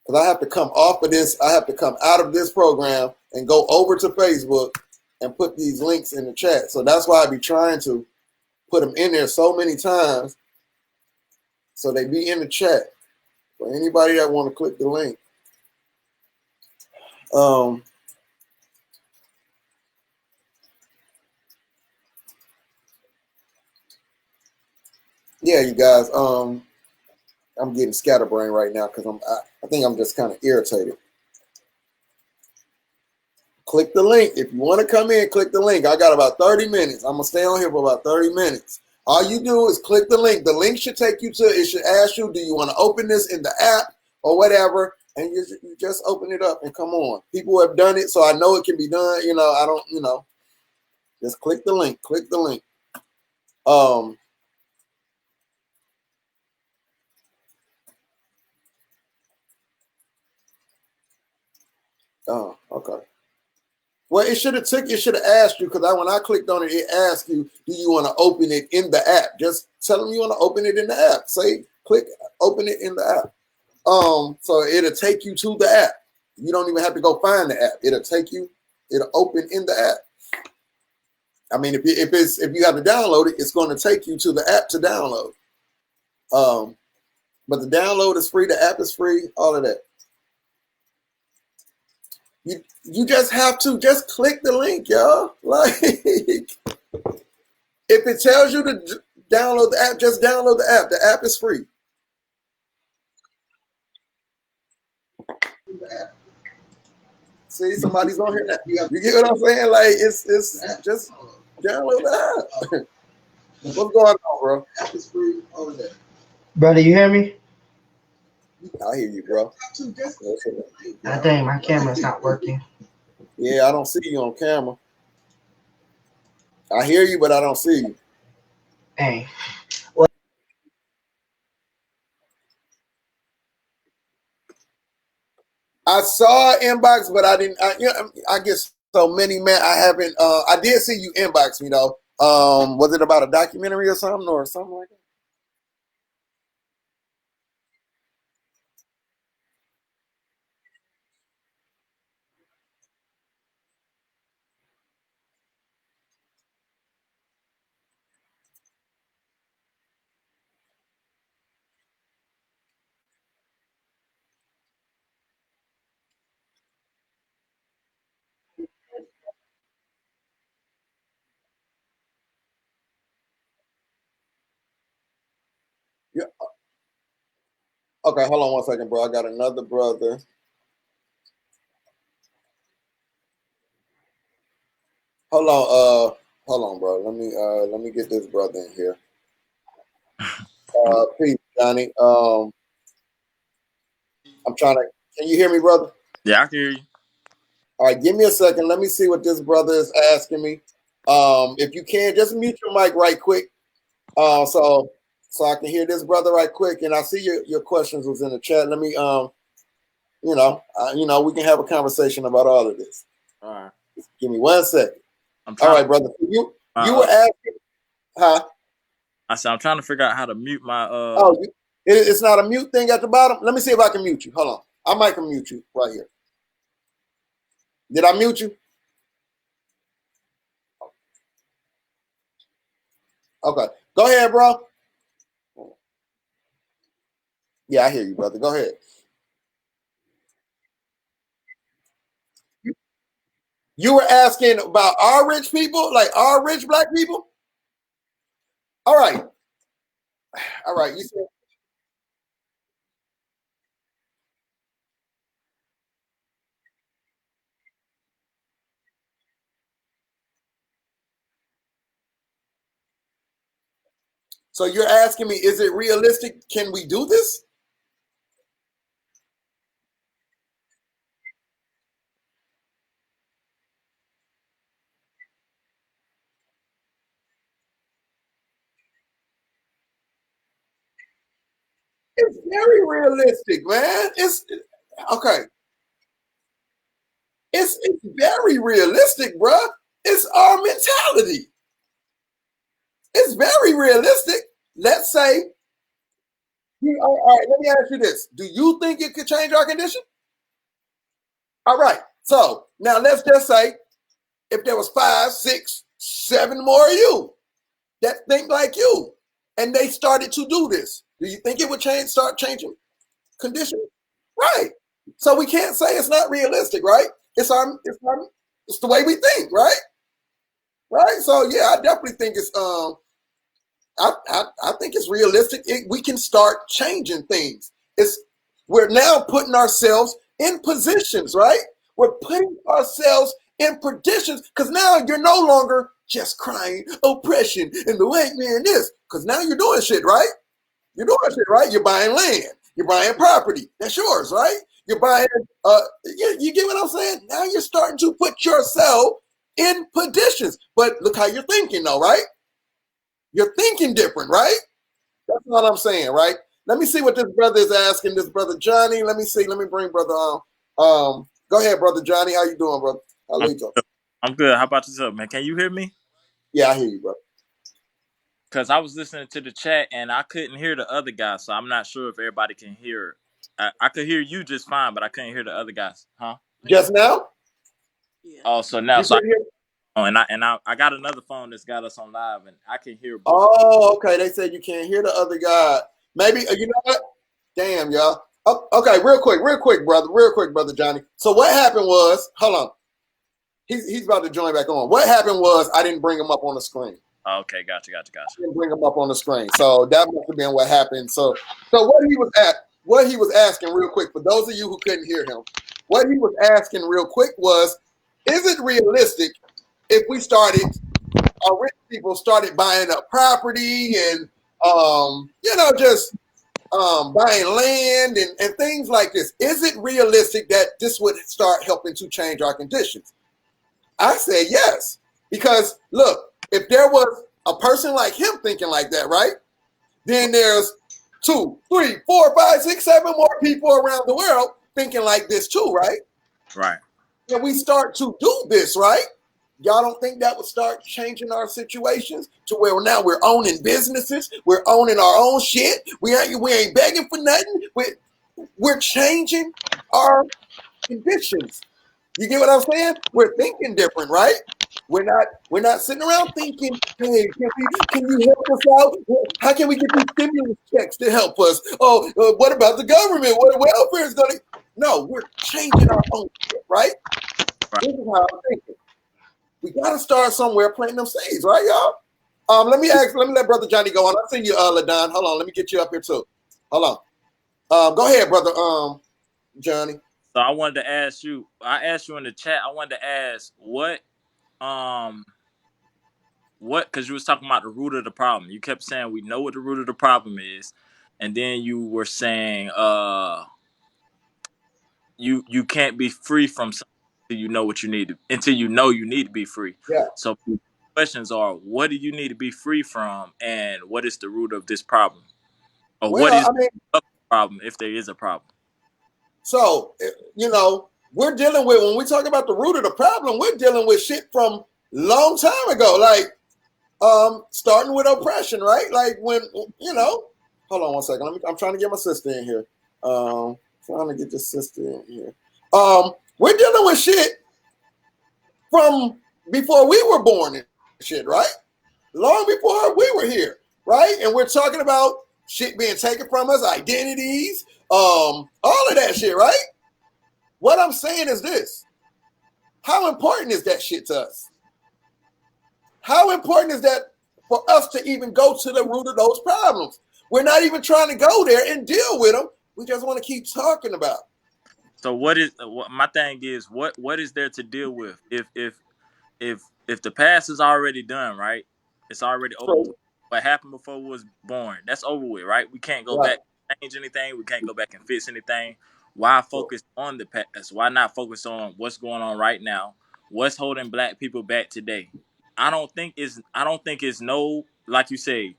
Because I have to come off of this. I have to come out of this program and go over to Facebook and put these links in the chat. So that's why I be trying to put them in there so many times so they be in the chat for anybody that want to click the link. Yeah, you guys. I'm getting scatterbrained right now because I think I'm just kind of irritated. Click the link. If you want to come in, click the link. I got about 30 minutes. I'm going to stay on here for about 30 minutes. All you do is click the link. The link should take you to, it should ask you, do you want to open this in the app or whatever? And you just open it up and come on. People have done it, so I know it can be done. Just click the link. Click the link. Oh, okay. Well, it should have asked you, because when I clicked on it, it asked you, do you want to open it in the app? Just tell them you want to open it in the app. Say, click, open it in the app. So it'll take you to the app. You don't even have to go find the app. It'll open in the app. I mean, if you have to download it, it's going to take you to the app to download. But the download is free, the app is free, all of that. You just have to just click the link, y'all. Like, if it tells you to download the app, just download the app. The app is free. See, somebody's on here now. You get what I'm saying? Like, it's just download the app. What's going on, bro? App is free, all of that. Brother, you hear me? I hear you, bro. I think my camera's not working. Yeah, I don't see you on camera. I hear you, but I don't see you. Hey. I saw inbox, but I didn't. I guess so many, man. I haven't. I did see you inbox me though. Was it about a documentary or something like that? Okay, hold on 1 second, bro. I got another brother. Hold on, bro. Let me get this brother in here. Peace, Johnny. I'm trying to. Can you hear me, brother? Yeah, I can hear you. All right, give me a second. Let me see what this brother is asking me. If you can, just mute your mic right quick. So I can hear this brother right quick. And I see your questions was in the chat. Let me we can have a conversation about all of this. All right. Just give me 1 second. All right, brother. You were asking, huh? I said I'm trying to figure out how to mute my It's not a mute thing at the bottom. Let me see if I can mute you. Hold on. I might can mute you right here. Did I mute you? Okay. Go ahead, bro. Yeah, I hear you, brother. Go ahead. You were asking about our rich people, like our rich black people? All right. All right. You said so you're asking me, is it realistic? Can we do this? It's very realistic, man. It's okay. It's very realistic, bro. It's our mentality. It's very realistic. Let's say, all right, let me ask you this. Do you think it could change our condition? All right. So now let's just say if there was 5, 6, 7 more of you that think like you, and they started to do this, do you think it would start changing conditions? Right. So we can't say it's not realistic, right? It's the way we think, right? Right. So yeah, I definitely think it's I think it's realistic. We can start changing things. We're now putting ourselves in positions, right? We're putting ourselves in positions because now you're no longer just crying oppression and the white man this, because now you're doing shit, right? You're doing shit, right? You're buying land. You're buying property. That's yours, right? You're buying, you get what I'm saying? Now you're starting to put yourself in positions. But look how you're thinking though, right? You're thinking different, right? That's what I'm saying, right? Let me see what this brother is asking. This brother Johnny. Let me see. Let me bring brother on. Go ahead, brother Johnny. How you doing, brother? I'm good. How about yourself, man? Can you hear me? Yeah, I hear you, bro. Because I was listening to the chat and I couldn't hear the other guys, so I'm not sure if everybody can hear. I could hear you just fine, but I couldn't hear the other guys. Huh? Just now? Oh, so now I got another phone that's got us on live, and I can hear both. Oh, okay. They said you can't hear the other guy. Maybe you know what? Damn, y'all. Oh, okay, real quick, brother Johnny. So what happened was, hold on. He's about to join back on. What happened was I didn't bring him up on the screen. Okay, gotcha. I didn't bring him up on the screen. So that must have been what happened. So what he was asking real quick, for those of you who couldn't hear him, what he was asking real quick was, is it realistic if we our rich people started buying up property and just buying land and things like this? Is it realistic that this would start helping to change our conditions? I say yes, because look, if there was a person like him thinking like that, right? Then there's 2, 3, 4, 5, 6, 7 more people around the world thinking like this too, right? Right. And we start to do this, right? Y'all don't think that would start changing our situations to where now we're owning businesses, we're owning our own shit, we ain't begging for nothing, we're changing our conditions. You get what I'm saying? We're thinking different, right? We're not sitting around thinking, hey, can you help us out? How can we get these stimulus checks to help us? Oh, what about the government? What welfare is going to? No, we're changing our own shit, right? This is how I'm thinking. We got to start somewhere planting them seeds, right, y'all? Let me let brother Johnny go on. I'll send you, LaDon. Hold on, let me get you up here too. Hold on. Go ahead, brother. Johnny. So I wanted to ask you. I asked you in the chat. I wanted to ask um because you was talking about the root of the problem. You kept saying we know what the root of the problem is, and then you were saying you can't be free from something until you know what you need to, until you know you need to be free. Yeah. So questions are, what do you need to be free from, and what is the root of this problem, or what Well, is I mean, the problem if there is a problem? so we're dealing with, when we talk about the root of the problem, we're dealing with shit from long time ago, like starting with oppression, right? Like when hold on one second. I'm trying to get my sister in here. Trying to get this sister in here. We're dealing with shit from before we were born and shit, right? Long before we were here, right? And we're talking about shit being taken from us, identities, all of that shit, right? What I'm saying is this: how important is that shit to us? How important is that for us to even go to the root of those problems? We're not even trying to go there and deal with them. We just want to keep talking about. So what my thing is, what is there to deal with if the past is already done, right? It's already over with. What happened before we was born, that's over with, right? We can't go back and change anything. We can't go back and fix anything. Why focus on the past? Why not focus on what's going on right now? What's holding black people back today? I don't think it's no, like you say,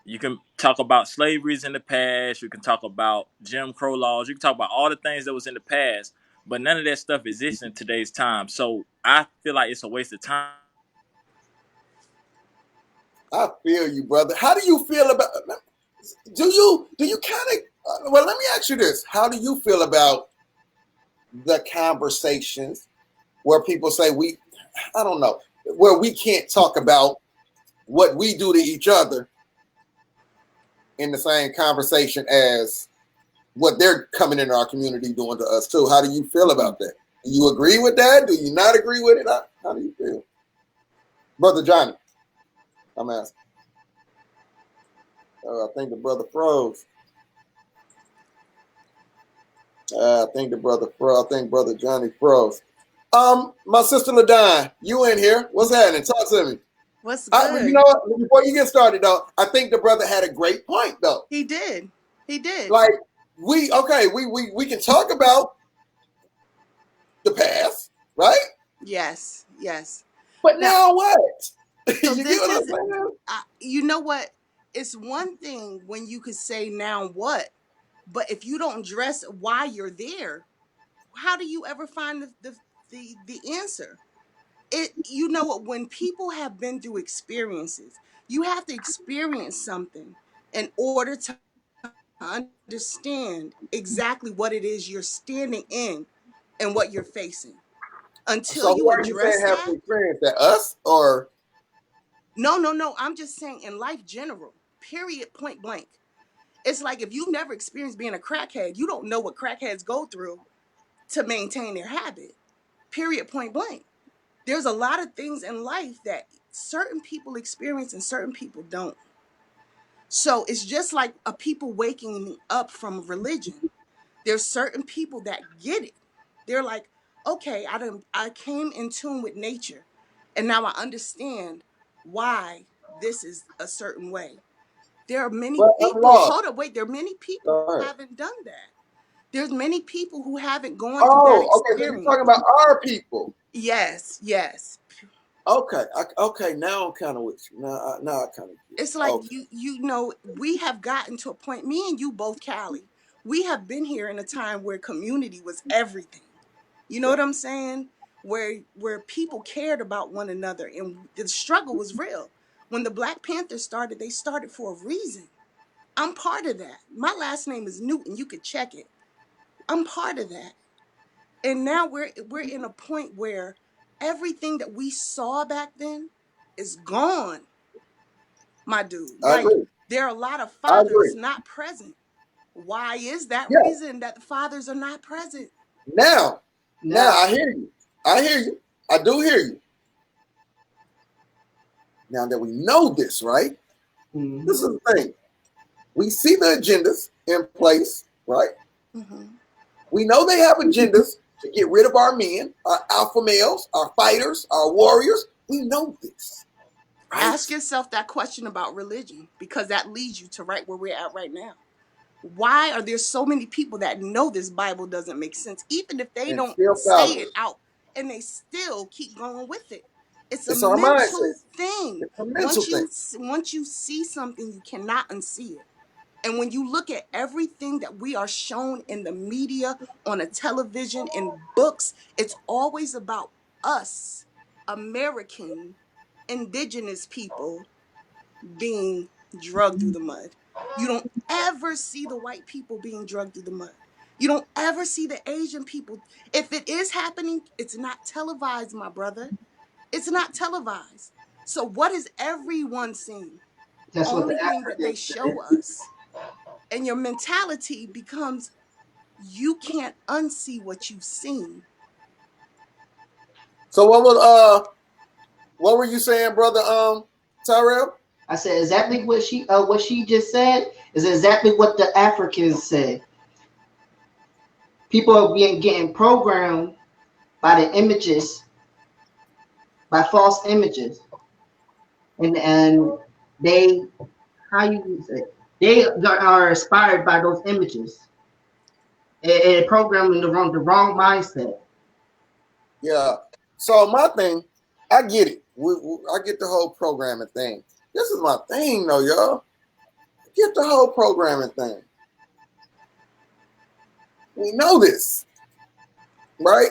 you can talk about slaveries in the past. You can talk about Jim Crow laws. You can talk about all the things that was in the past, but none of that stuff exists in today's time. So I feel like it's a waste of time. I feel you, brother. How do you feel about? Do you kind of? Well, let me ask you this: how do you feel about the conversations where people say I don't know, where we can't talk about what we do to each other in the same conversation as what they're coming into our community doing to us too? How do you feel about that? Do you agree with that? Do you not agree with it? How do you feel, brother Johnny? I'm asking. I think the brother froze. I think brother Johnny froze. My sister LaDon, you in here? What's happening? Talk to me. What's good? You know what? Before you get started, though, I think the brother had a great point, though. He did. Like we can talk about the past, right? Yes. But now what? So You get what I'm saying? You know what? It's one thing when you could say now what, but if you don't address why you're there, how do you ever find the answer? You know what? When people have been through experiences, you have to experience something in order to understand exactly what it is you're standing in and what you're facing. Until So who you are you saying address have that, to experience that? Us or? no. I'm just saying in life general, period, point blank. It's like if you've never experienced being a crackhead, you don't know what crackheads go through to maintain their habit. Period, point blank. There's a lot of things in life that certain people experience and certain people don't. So it's just like a people waking up from religion. There's certain people that get it. They're like, okay, I came in tune with nature, and now I understand why this is a certain way. There are many Well, I'm people. lost. Hold up, wait. There are many people who haven't done that. There's many people who haven't gone through that Oh, okay. So you're experience. talking about our people. Yes. Okay. Okay. Now I'm kind of with you. Now I kind of. It's like you know, we have gotten to a point. Me and you both, Cali. We have been here in a time where community was everything. You know what I'm saying? Where people cared about one another and the struggle was real. When the Black Panthers started, they started for a reason. I'm part of that. My last name is Newton. You could check it. I'm part of that. And now we're in a point where everything that we saw back then is gone, my dude. I Like agree. there are a lot of I agree. fathers not present. Why is that Yeah. reason that the fathers are not present? Now I hear you. I do hear you. Now that we know this, right? Mm-hmm. This is the thing. We see the agendas in place, right? Mm-hmm. We know they have agendas to get rid of our men, our alpha males, our fighters, our warriors. We know this. Right? Ask yourself that question about religion, because that leads you to right where we're at right now. Why are there so many people that know this Bible doesn't make sense, even if they And don't still say follow it it. out, and they still keep going with it? It's a It's our mindset. mental thing. It's a mental thing. Once you see something, you cannot unsee it. And when you look at everything that we are shown in the media, on a television, in books, it's always about us, American, indigenous people, being drugged through the mud. You don't ever see the white people being drugged through the mud. You don't ever see the Asian people. If it is happening, it's not televised, my brother. It's not televised. So what is everyone seeing? That's what Only the thing that they Africans show said. us. And your mentality becomes, you can't unsee what you've seen. So what were you saying, brother Tyrell? I said exactly what she just said is exactly what the Africans said. People are getting programmed by the images, by false images, and they, how you say, they are inspired by those images and programmed in the wrong mindset. Yeah. So my thing, I get it. I get the whole programming thing. This is my thing, though, y'all. I get the whole programming thing. We know this, right?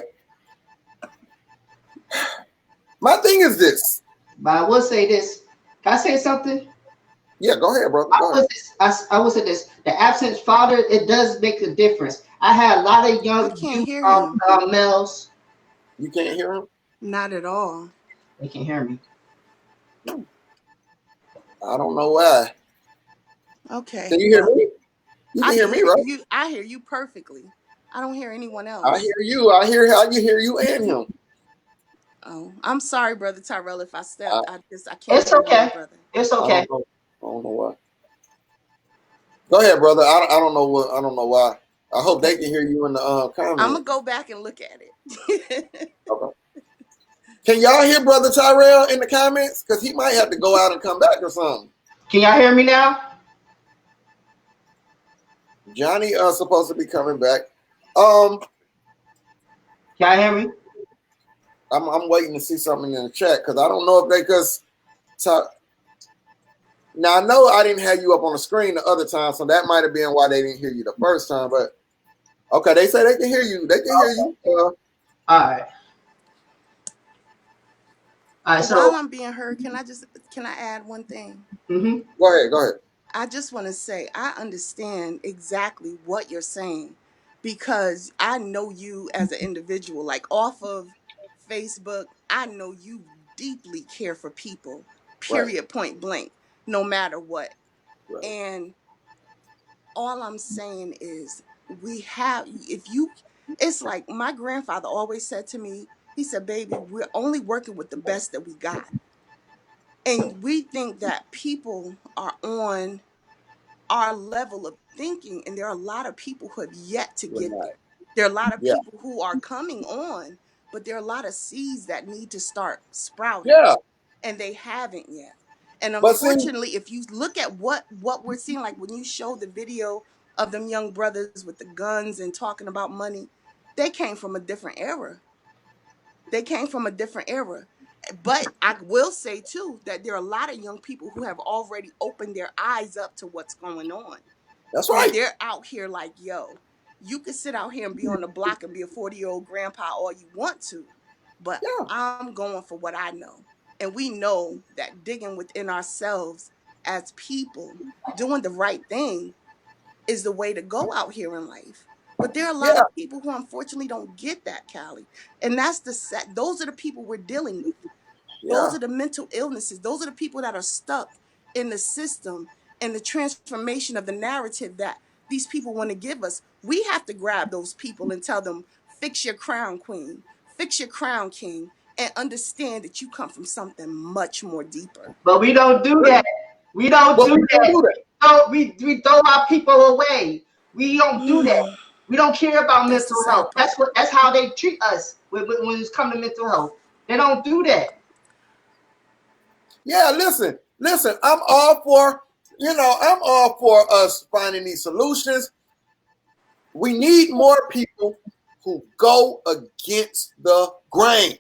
My thing is this. But I will say this. Can I say something? Yeah, go ahead, brother. Go ahead. I will say this. The absent father, it does make a difference. I had a lot of young youth males. You can't hear him? Not at all. They can't hear me. I don't know why. Okay. Can you hear me? You can hear me, right? I hear you perfectly. I don't hear anyone else. I hear you. I hear how you hear you and him. Oh, I'm sorry, brother Tyrell. If I stepped, I can't. It's okay, brother. It's okay. I don't know why. Go ahead, brother. I don't know what. I don't know why. I hope they can hear you in the comments. I'm gonna go back and look at it. Okay. Can y'all hear brother Tyrell in the comments? Because he might have to go out and come back or something. Can y'all hear me now? Johnny supposed to be coming back. Can y'all hear me? I'm waiting to see something in the chat because I don't know if they now I know I didn't have you up on the screen the other time, so that might have been why they didn't hear you the first time. But okay, they say they can hear you. They can hear you. All right. So while I'm being heard, can I add one thing? Mm-hmm. Go ahead. I just want to say I understand exactly what you're saying, because I know you as an individual, like off of Facebook. I know you deeply care for people, period, right. Point blank, no matter what. Right. And all I'm saying is it's like my grandfather always said to me, he said, baby, we're only working with the best that we got. And we think that people are on our level of thinking, and there are a lot of people who have yet to get there. There are a lot of people who are coming on, but there are a lot of seeds that need to start sprouting. Yeah. And they haven't yet. And unfortunately, if you look at what we're seeing, like when you show the video of them young brothers with the guns and talking about money, they came from a different era. But I will say, too, that there are a lot of young people who have already opened their eyes up to what's going on. That's right. And they're out here like, yo, you can sit out here and be on the block and be a 40-year-old grandpa all you want to, but I'm going for what I know. And we know that digging within ourselves as people, doing the right thing is the way to go out here in life. But there are a lot of people who unfortunately don't get that, Cali. And that's those are the people we're dealing with. Those are the mental illnesses. Those are the people that are stuck in the system and the transformation of the narrative that these people want to give us. We have to grab those people and tell them, fix your crown, queen, fix your crown, king, and understand that you come from something much more deeper. But we don't do that. We don't do that. So we throw our people away. We don't do that. We don't care about That's mental the health. sad part. That's how they treat us when it's come to mental health. They don't do that. Yeah, listen. I'm all for, I'm all for us finding these solutions. We need more people who go against the grain.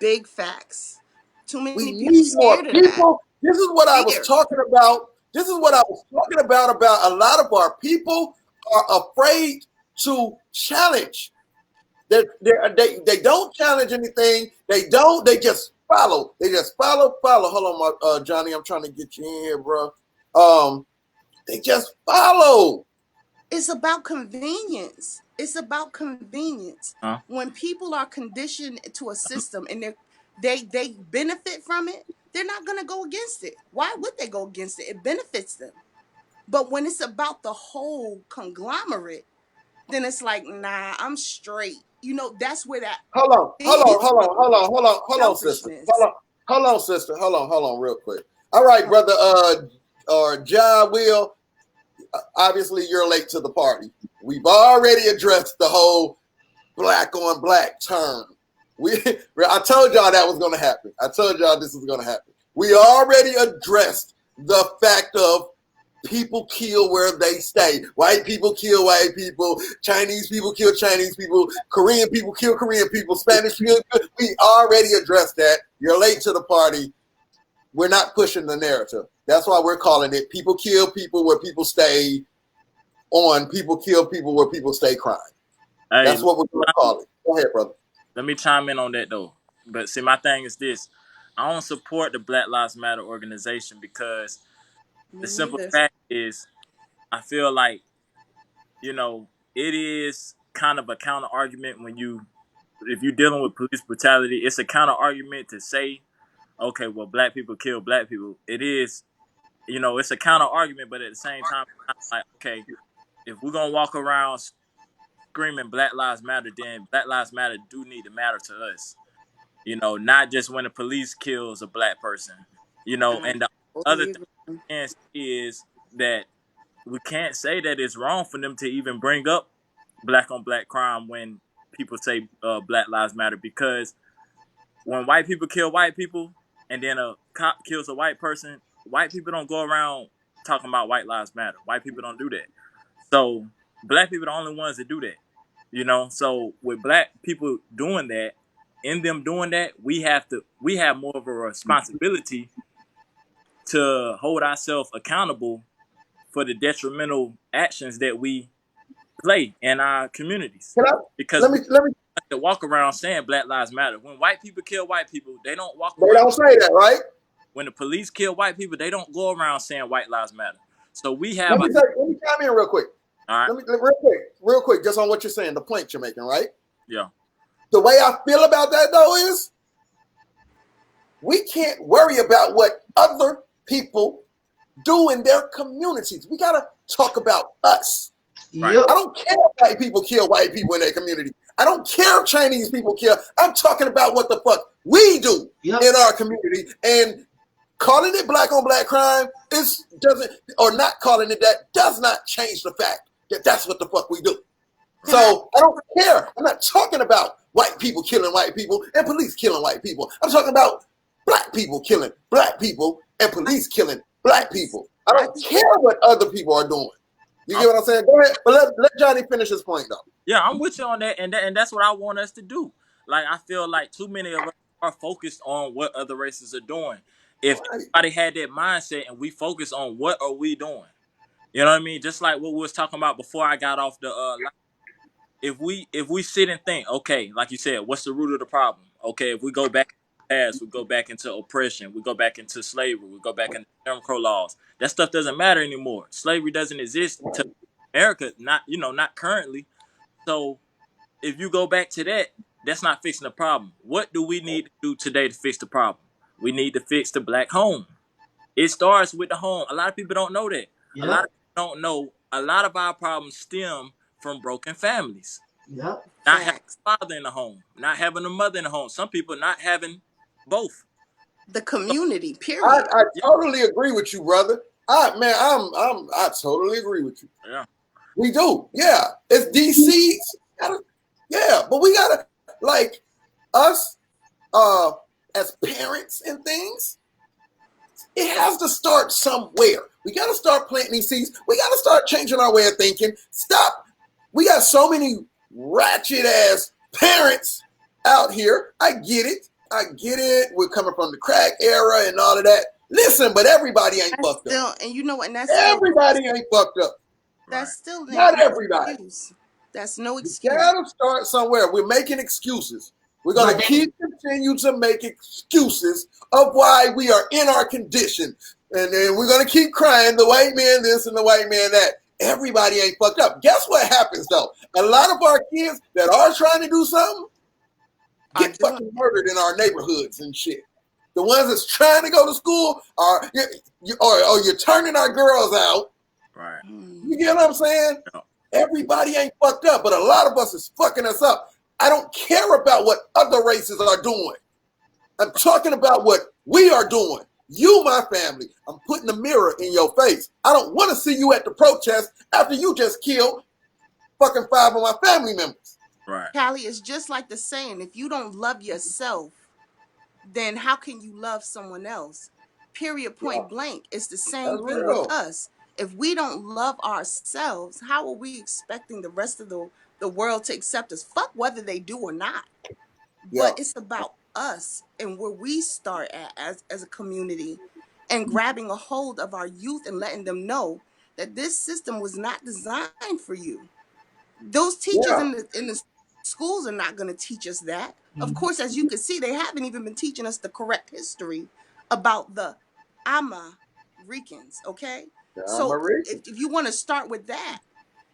Big facts. Too We many people need more scared of that. people. This is what I was Fear. talking about. This is what I was talking about a lot of our people are afraid to challenge. They don't challenge anything. They just follow. They just follow. Hold on, Johnny, I'm trying to get you in here, bro. They just follow. It's about convenience. It's about convenience. Huh? When people are conditioned to a system and they benefit from it, they're not gonna go against it. Why would they go against it? It benefits them. But when it's about the whole conglomerate, then it's like, nah, I'm straight. That's where that Hold on, is from. sister. Selfishness. Hold on, sister. Hold on, real quick. All right, brother. Or John Will. Obviously, you're late to the party. We've already addressed the whole black on black term. I told y'all that was going to happen. I told y'all this was going to happen. We already addressed the fact of people kill where they stay. White people kill white people. Chinese people kill Chinese people. Korean people kill Korean people. Spanish people. We already addressed that. You're late to the party. We're not pushing the narrative. That's why we're calling it people kill people where people stay on. People kill people where people stay crying. Hey, that's what we're going to call it. Go ahead, brother. Let me chime in on that though. But see, my thing is this: I don't support the Black Lives Matter organization because the simple fact is, I feel like it is kind of a counter argument if you're dealing with police brutality. It's a counter argument to say, okay, well, black people kill black people. It is, it's a counter argument, but at the same time, I'm like, okay, if we're gonna walk around screaming Black Lives Matter, then Black Lives Matter do need to matter to us. Not just when the police kills a black person. And the other thing we can say is that we can't say that it's wrong for them to even bring up black on black crime when people say Black Lives Matter, because when white people kill white people and then a cop kills a white person, white people don't go around talking about White Lives Matter. White people don't do that. So black people are the only ones that do that. So with black people doing that, in them doing that, we have more of a responsibility to hold ourselves accountable for the detrimental actions that we play in our communities. Because we walk around saying Black Lives Matter. When white people kill white people, they don't walk around. They don't say that, right? When the police kill white people, they don't go around saying White Lives Matter. So we have. Let me chime in real quick. All right. Real quick, just on what you're saying, the point you're making, right? Yeah. The way I feel about that, though, is we can't worry about what other people do in their communities. We got to talk about us. Right. I don't care if white people kill white people in their community. I don't care if Chinese people kill. I'm talking about what the fuck we do in our community. And calling it black on black crime not calling it that does not change the fact that that's what the fuck we do. So I don't care. I'm not talking about white people killing white people and police killing white people. I'm talking about black people killing black people and police killing black people. I don't care what other people are doing. You get what I'm saying? Go ahead, but let Johnny finish his point though. Yeah, I'm with you on that, and that's what I want us to do. Like, I feel like too many of us are focused on what other races are doing. If everybody had that mindset and we focus on what are we doing, you know what I mean? Just like what we was talking about before I got off the line. If we sit and think, okay, like you said, what's the root of the problem? Okay, if we go back to the past, we go back into oppression, we go back into slavery, we go back into Jim Crow laws. That stuff doesn't matter anymore. Slavery doesn't exist to America, not currently. So if you go back to that, that's not fixing the problem. What do we need to do today to fix the problem? We need to fix the black home. It starts with the home. A lot of people don't know that. Yep. A lot of people don't know a lot of our problems stem from broken families. Yep. Not having a father in the home, not having a mother in the home. Some people not having both. The community, period. I totally agree with you, brother. I totally agree with you. Yeah. We do, yeah. It's DC's. Yeah, but we gotta like us as parents and things. It has to start somewhere. We got to start planting these seeds. We got to start changing our way of thinking. Stop. We got so many ratchet ass parents out here. I get it. We're coming from the crack era and all of that. Listen, but everybody ain't fucked up. And you know what? And that's everybody ain't fucked up. That's still not everybody. Excuse. That's no excuse. You gotta start somewhere. We're making excuses. We're gonna continue to make excuses of why we are in our condition, and then we're gonna keep crying the white man this and the white man that. Everybody ain't fucked up. Guess what happens though? A lot of our kids that are trying to do something get fucking murdered in our neighborhoods and shit. The ones that's trying to go to school are, or you're turning our girls out. Right. You get what I'm saying? Yeah. Everybody ain't fucked up, but a lot of us is fucking us up. I don't care about what other races are doing. I'm talking about what we are doing. You, my family, I'm putting a mirror in your face. I don't want to see you at the protest after you just killed fucking 5 of my family members. Right. Cali, it's just like the saying, if you don't love yourself, then how can you love someone else? Period, point blank. It's the same thing with us. If we don't love ourselves, how are we expecting the rest of the world to accept us? Fuck whether they do or not. Yeah. But it's about us and where we start at as a community and grabbing a hold of our youth and letting them know that this system was not designed for you. Those teachers in the schools are not going to teach us that. Of course, as you can see, they haven't even been teaching us the correct history about the Americans, okay? So if you want to start with that,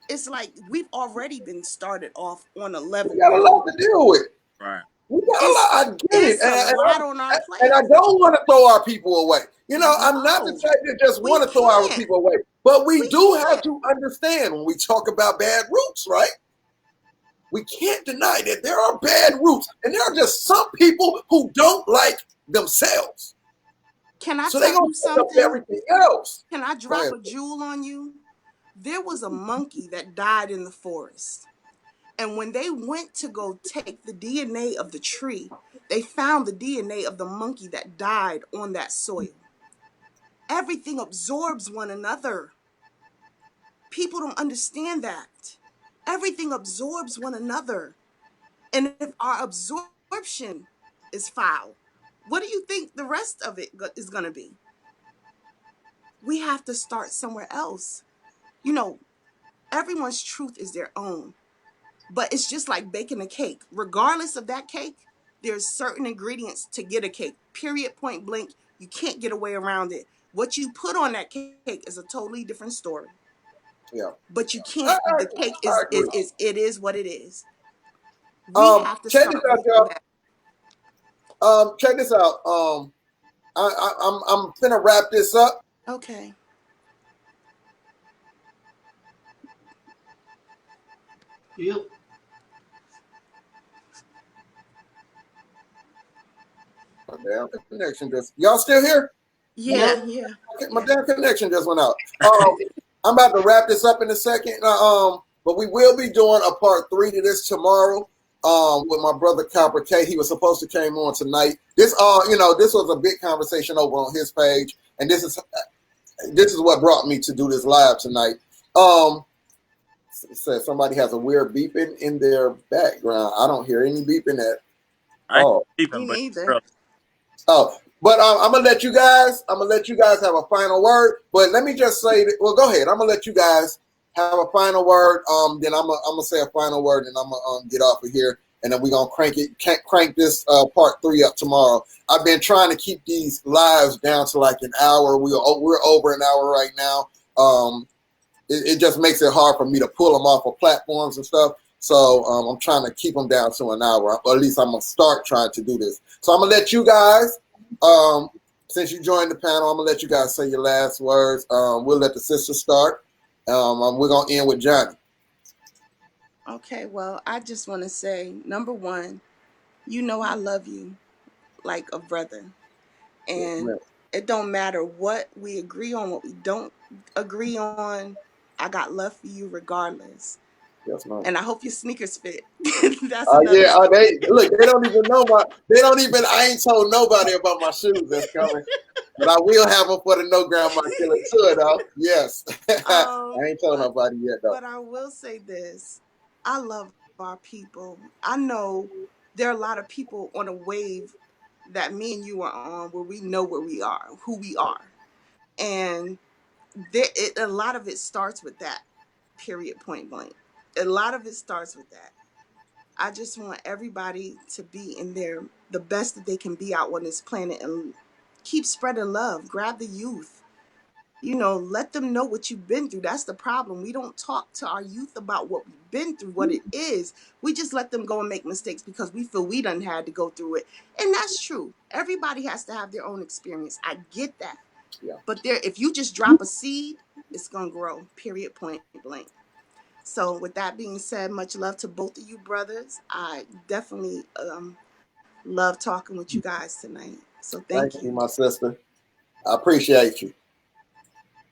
it's like we've already been started off on a level. We got a lot to deal with. Right. We got a lot. I get it. And I don't want to throw our people away. You know, I'm not the type that just want to throw our people away. But we do have to understand when we talk about bad roots, right? We can't deny that there are bad roots. And there are just some people who don't like themselves. Can I so they're going to pick up everything else. Can I drop a jewel on you? There was a monkey that died in the forest. And when they went to go take the DNA of the tree, they found the DNA of the monkey that died on that soil. Everything absorbs one another. People don't understand that. Everything absorbs one another. And if our absorption is foul, what do you think the rest of it is going to be? We have to start somewhere else. You know, everyone's truth is their own. But it's just like baking a cake. Regardless of that cake, there's certain ingredients to get a cake. Period, point blank. You can't get away around it. What you put on that cake is a totally different story. Yeah. But you can't. The cake is it is what it is. We have to check this out, y'all. Check this out. I'm finna wrap this up. Okay. Yep. My damn connection just. Y'all still here? Yeah. My damn connection just went out. I'm about to wrap this up in a second. But we will be doing a part 3 to this tomorrow. With my brother Copper K. He was supposed to came on tonight. This this was a big conversation over on his page, and this is what brought me to do this live tonight. Says somebody has a weird beeping in their background. I don't hear any beeping but I'm gonna let you guys. Have a final word. But let me just say that. Well, go ahead. I'm gonna let you guys have a final word. Then I'm gonna say a final word, and I'm gonna get off of here, and then we're gonna crank this part 3 up tomorrow. I've been trying to keep these lives down to like an hour. We're over an hour right now. It just makes it hard for me to pull them off of platforms and stuff. So I'm trying to keep them down to an hour, or at least I'm gonna start trying to do this. So I'm gonna let you guys. Since you joined the panel, I'm gonna let you guys say your last words. We'll let the sisters start. We're gonna end with Johnny. Okay, well, I just want to say, number one, you know I love you like a brother, and it don't matter what we agree on, what we don't agree on. I got love for you regardless. Yes, ma'am. And I hope your sneakers fit. That's another yeah, they look, they don't even know I ain't told nobody about my shoes that's coming. But I will have them for the No Grandma Killer tour, though. Yes. I ain't told nobody yet, though. But I will say this. I love our people. I know there are a lot of people on a wave that me and you are on where we know where we are, who we are. And a lot of it starts with that, period, point blank. A lot of it starts with that. I just want everybody to be in the best that they can be out on this planet and keep spreading love. Grab the youth. Let them know what you've been through. That's the problem. We don't talk to our youth about what we've been through, what it is. We just let them go and make mistakes because we feel we done had to go through it. And that's true. Everybody has to have their own experience. I get that. Yeah. But if you just drop a seed, it's going to grow, period, point blank. So with that being said, much love to both of you brothers. I definitely love talking with you guys tonight. So thank you. Thank you, my sister. I appreciate you.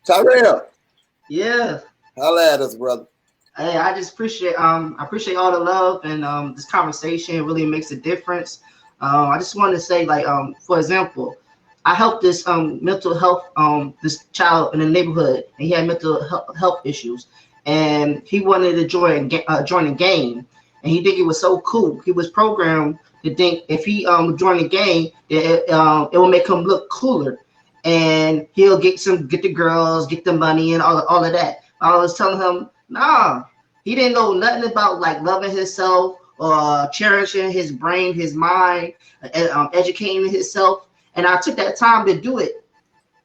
Tyrell. Yeah. Holla at us, brother. Hey, I just appreciate all the love and this conversation really makes a difference. I just wanted to say, like, for example, I helped this mental health this child in the neighborhood, and he had mental health issues, and he wanted to join a game, and he think it was so cool. He was programmed to think if he joined the game, it will make him look cooler, and he'll get the girls, get the money, and all of that. I was telling him, nah, he didn't know nothing about like loving himself or cherishing his brain, his mind, educating himself. And I took that time to do it.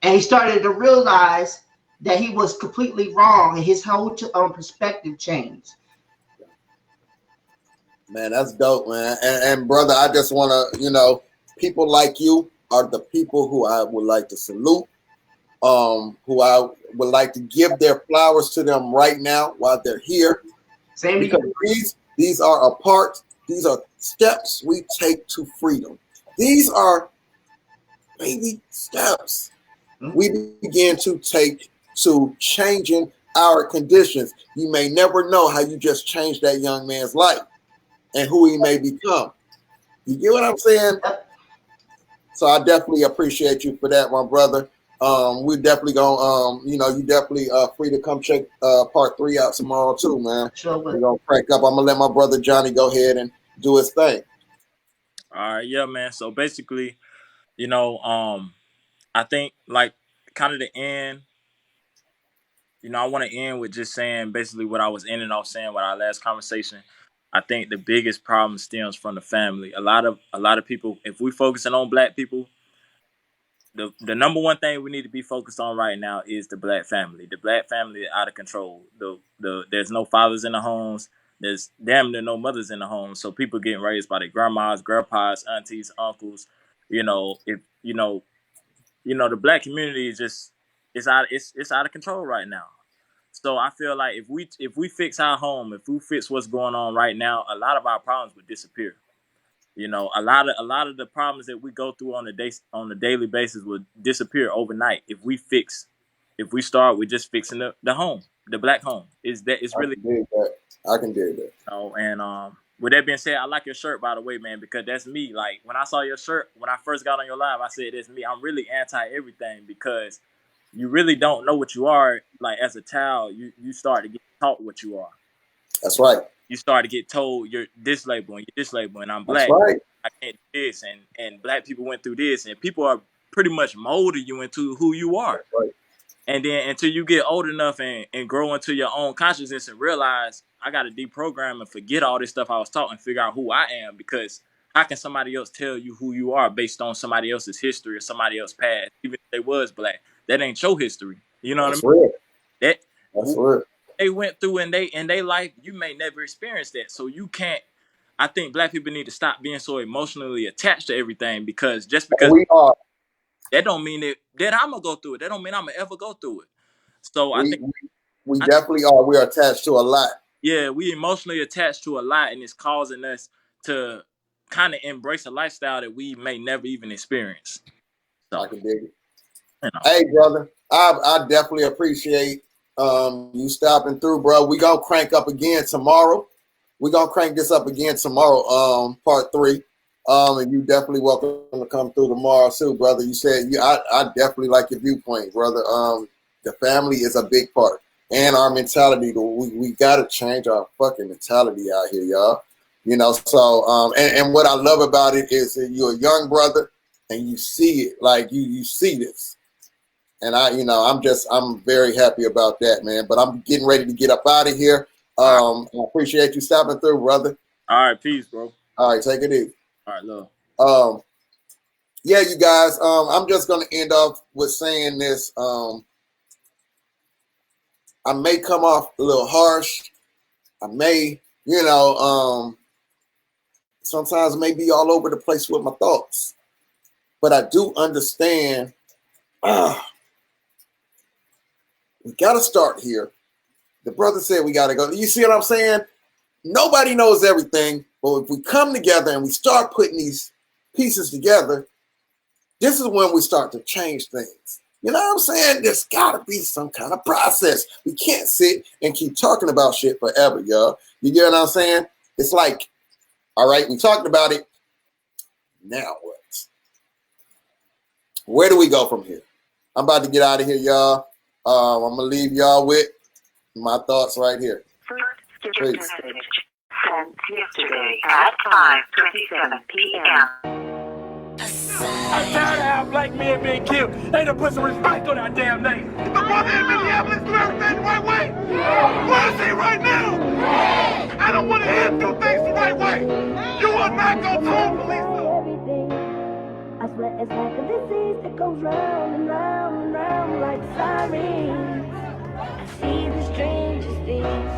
And he started to realize that he was completely wrong and his whole perspective changed. Man, that's dope, man. And brother, I just want to, people like you are the people who I would like to salute, who I would like to give their flowers to them right now while they're here. Same because these are these are steps we take to freedom. These are baby steps we begin to take to changing our conditions. You may never know how you just changed that young man's life and who he may become. You get what I'm saying? So I definitely appreciate you for that, my brother. We're definitely gonna, you definitely free to come check part 3 out tomorrow too, man. Sure. We're gonna crank up. I'm gonna let my brother Johnny go ahead and do his thing. All right, yeah, man. So basically, I think like kind of the end. I want to end with just saying basically what I was ending off saying with our last conversation. I think the biggest problem stems from the family. A lot of people, if we focusing on black people, the number one thing we need to be focused on right now is the black family. The black family is out of control. There's no fathers in the homes. There's damn near no mothers in the homes. So people getting raised by their grandmas, grandpas, aunties, uncles. If the black community is just it's out of control right now. So I feel like if we fix our home, if we fix what's going on right now, a lot of our problems would disappear. A lot of the problems that we go through on a daily basis would disappear overnight if we start with just fixing the home, the black home. It's really I can do that. And with that being said, I like your shirt, by the way, man, because that's me. Like when I saw your shirt when I first got on your live, I said it's me. I'm really anti everything because you really don't know what you are. Like as a child, you start to get taught what you are. That's right. You start to get told you're this label and you're this label, and I'm black. That's right. I can't do this, and black people went through this, and people are pretty much molding you into who you are. That's right. And then until you get old enough and grow into your own consciousness and realize I got to deprogram and forget all this stuff I was taught and figure out who I am, because how can somebody else tell you who you are based on somebody else's history or somebody else's past, even if they was black? That ain't your history. You know what I mean? Real. That's real. They went through in they life, you may never experience that. So you can't. I think black people need to stop being so emotionally attached to everything, because just because we are, that don't mean that I'm gonna go through it. That don't mean I'm gonna ever go through it. So I think we definitely are. We're attached to a lot. Yeah, we emotionally attached to a lot, and it's causing us to kind of embrace a lifestyle that we may never even experience. So I can dig it. Hey, brother, I definitely appreciate You stopping through, bro. We gonna crank up again tomorrow. We gonna crank this up again tomorrow, part 3. And you definitely welcome to come through tomorrow too, brother. You said I definitely like your viewpoint, brother. The family is a big part, and our mentality. We gotta change our fucking mentality out here, y'all. You know, so and what I love about it is that you're a young brother and you see it, like you see this. And I'm very happy about that, man. But I'm getting ready to get up out of here. I appreciate you stopping through, brother. All right, peace, bro. All right, take it easy. All right, love. Yeah, you guys. I'm just gonna end off with saying this. I may come off a little harsh. I may, sometimes may be all over the place with my thoughts. But I do understand. We got to start here. The brother said we got to go. You see what I'm saying? Nobody knows everything. But if we come together and we start putting these pieces together, this is when we start to change things. You know what I'm saying? There's got to be some kind of process. We can't sit and keep talking about shit forever, y'all. You get what I'm saying? It's like, all right, we talked about it. Now what? Where do we go from here? I'm about to get out of here, y'all. I'm going to leave y'all with my thoughts right here. First message sent yesterday at 5:27 p.m. I'm tired of how black men being killed. They done put some respect on our damn name. The brother in Minneapolis do everything the right way? Where is he right now? I don't want to hear him do things the right way. You will not go to him, police. I swear it's like a disease that goes round and round and round like sirens. I see the strangest things,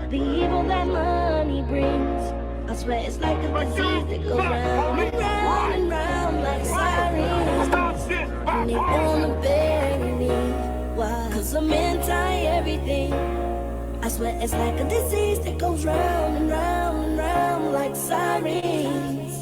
the evil that money brings. I swear it's like a disease that goes round and round and round like sirens. And they wanna bury me. Why? 'Cause I'm anti-everything. I swear it's like a disease that goes round and round and round like sirens.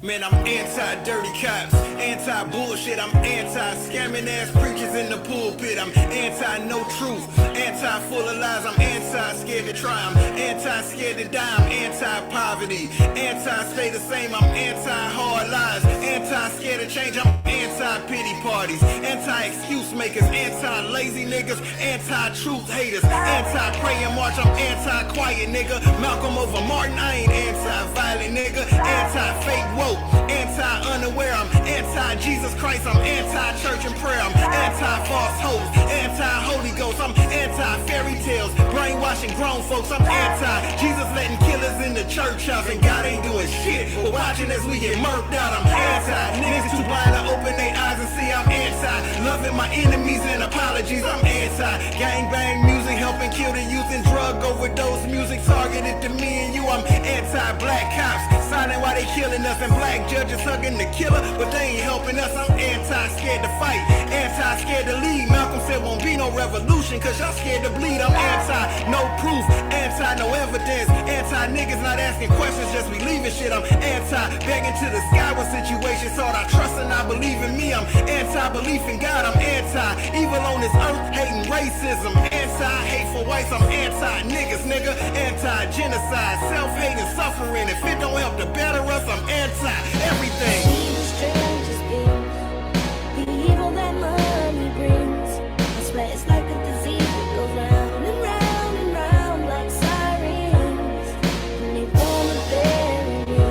Man, I'm anti-dirty cops, anti-bullshit, I'm anti-scamming ass preachers in the pulpit, I'm anti-no truth, anti-full of lies, I'm anti-scared to try, I'm anti-scared to die, I'm anti-poverty, anti-stay the same, I'm anti-hard lies, anti-scared to change, I'm anti-pity parties, anti-excuse makers, anti-lazy niggas, anti-truth haters, anti-praying march, I'm anti-quiet nigga, Malcolm over Martin, I ain't anti-violent nigga, anti-fake woke, anti-unaware, I'm anti-Jesus Christ, I'm anti-church and prayer, I'm anti-false hopes, anti-Holy Ghost, I'm anti-fairy tales, brainwashing grown folks, I'm anti-Jesus letting killers in the church house, and God ain't doing shit, but watching as we get murked out, I'm anti-niggas too blind to open their eyes and see, I'm anti-loving my enemies and apologies, I'm anti-gangbang music, helping kill the youth and drug overdose music targeted to me and you, I'm anti-black cops, signing while they killing us, and black judges hugging the killer, but they ain't helping us, I'm anti-scared to fight, anti-scared to lead, Malcolm said won't be no revolution, 'cause y'all scared to bleed, I'm anti-no proof, anti-no evidence, anti-niggas not asking questions, just believing shit, I'm anti-begging to the sky with situations, thought I trust and I believe in me, I'm anti-belief in God, I'm anti-evil on this earth, hating racism, anti-hateful whites, I'm anti-niggas, nigga, anti-genocide, self-hate and suffering, if it don't help to better us, I'm anti-everything. The strangest things, the evil that money brings. I swear it's like a disease that goes round and round and round like sirens. And they wanna bury me.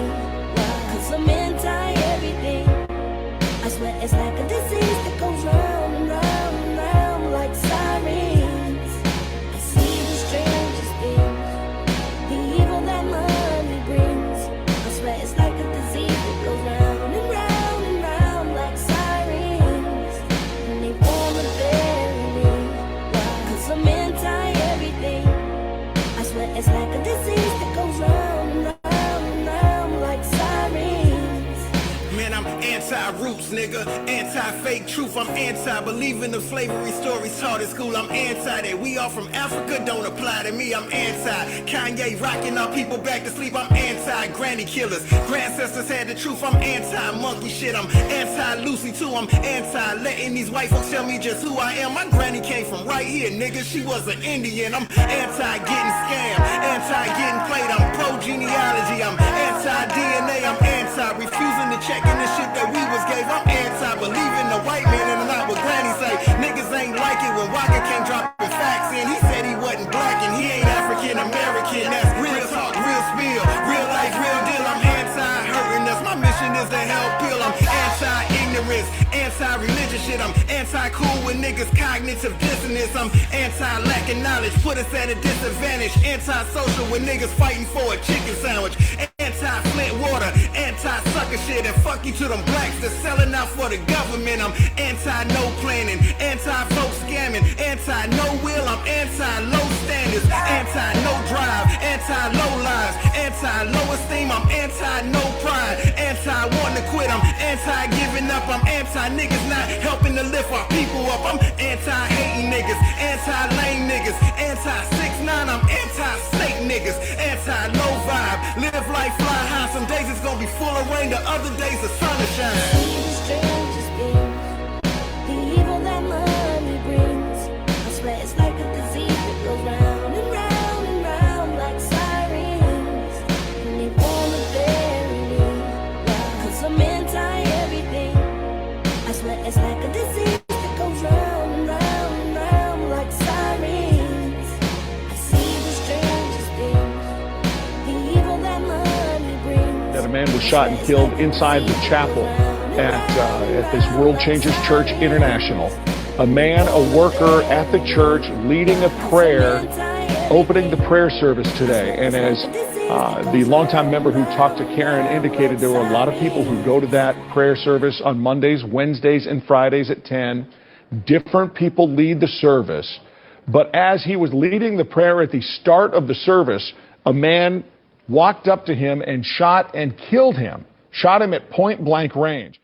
Why? 'Cause I'm anti-everything. I swear it's like a disease that goes round and round and round like sirens. I see the strangest things, the evil that money brings. I swear it's like a disease that goes round nigga. Anti-fake truth, I'm anti-believing of slavery stories taught at school. I'm anti that we all from Africa don't apply to me. I'm anti Kanye rocking our people back to sleep. I'm anti-granny killers. Grandcestors had the truth. I'm anti-monkey shit. I'm anti-Lucy too. I'm anti-letting these white folks tell me just who I am. My granny came from right here, nigga. She was an Indian. I'm anti-getting scammed, anti-getting played. I'm pro-genealogy. I'm anti-DNA. I'm anti-refusing to check in the shit that we was gave. I'm anti-believing the white man and not what granny say. Niggas ain't like it when Walker came dropping facts in. He said he wasn't black and he ain't African American. That's real talk, real spill, real life, real deal. I'm anti-hurting us. My mission is to help heal. I'm anti-ignorance, anti-religious shit. I'm anti-cool with niggas cognitive dissonance. I'm anti-lacking knowledge, put us at a disadvantage. Anti-social with niggas fighting for a chicken sandwich. Anti-Flint water, anti-sucker shit. And fuck you to them blacks that's selling out for the government. I'm anti-no planning, anti-vote scamming, anti-no will. I'm anti-low standards, anti-no drive, anti-low lives, anti-low esteem. I'm anti-no pride, anti-wanting to quit. I'm anti-giving up. I'm anti-niggas not helping to lift our people up. I'm anti-hating niggas, anti-lame niggas, anti-6ix9ine. I'm anti-snake niggas, anti-low vibe. Live life, fly high. Some days it's gonna be full of rain, the other days the sun will shine. The evil that money brings, I swear it's like a disease that goes round and round and round like sirens. And they wanna bury me, cause I'm anti-everything. I swear it's like a disease that goes round and round and round like sirens. I see the strangest things, the evil that money brings. That a man was shot and killed inside the chapel at this World Changers Church International. A man, a worker at the church, leading a prayer, opening the prayer service today. And as the longtime member who talked to Karen indicated, there were a lot of people who go to that prayer service on Mondays, Wednesdays, and Fridays at 10. Different people lead the service. But as he was leading the prayer at the start of the service, a man walked up to him and shot and killed him, shot him at point blank range.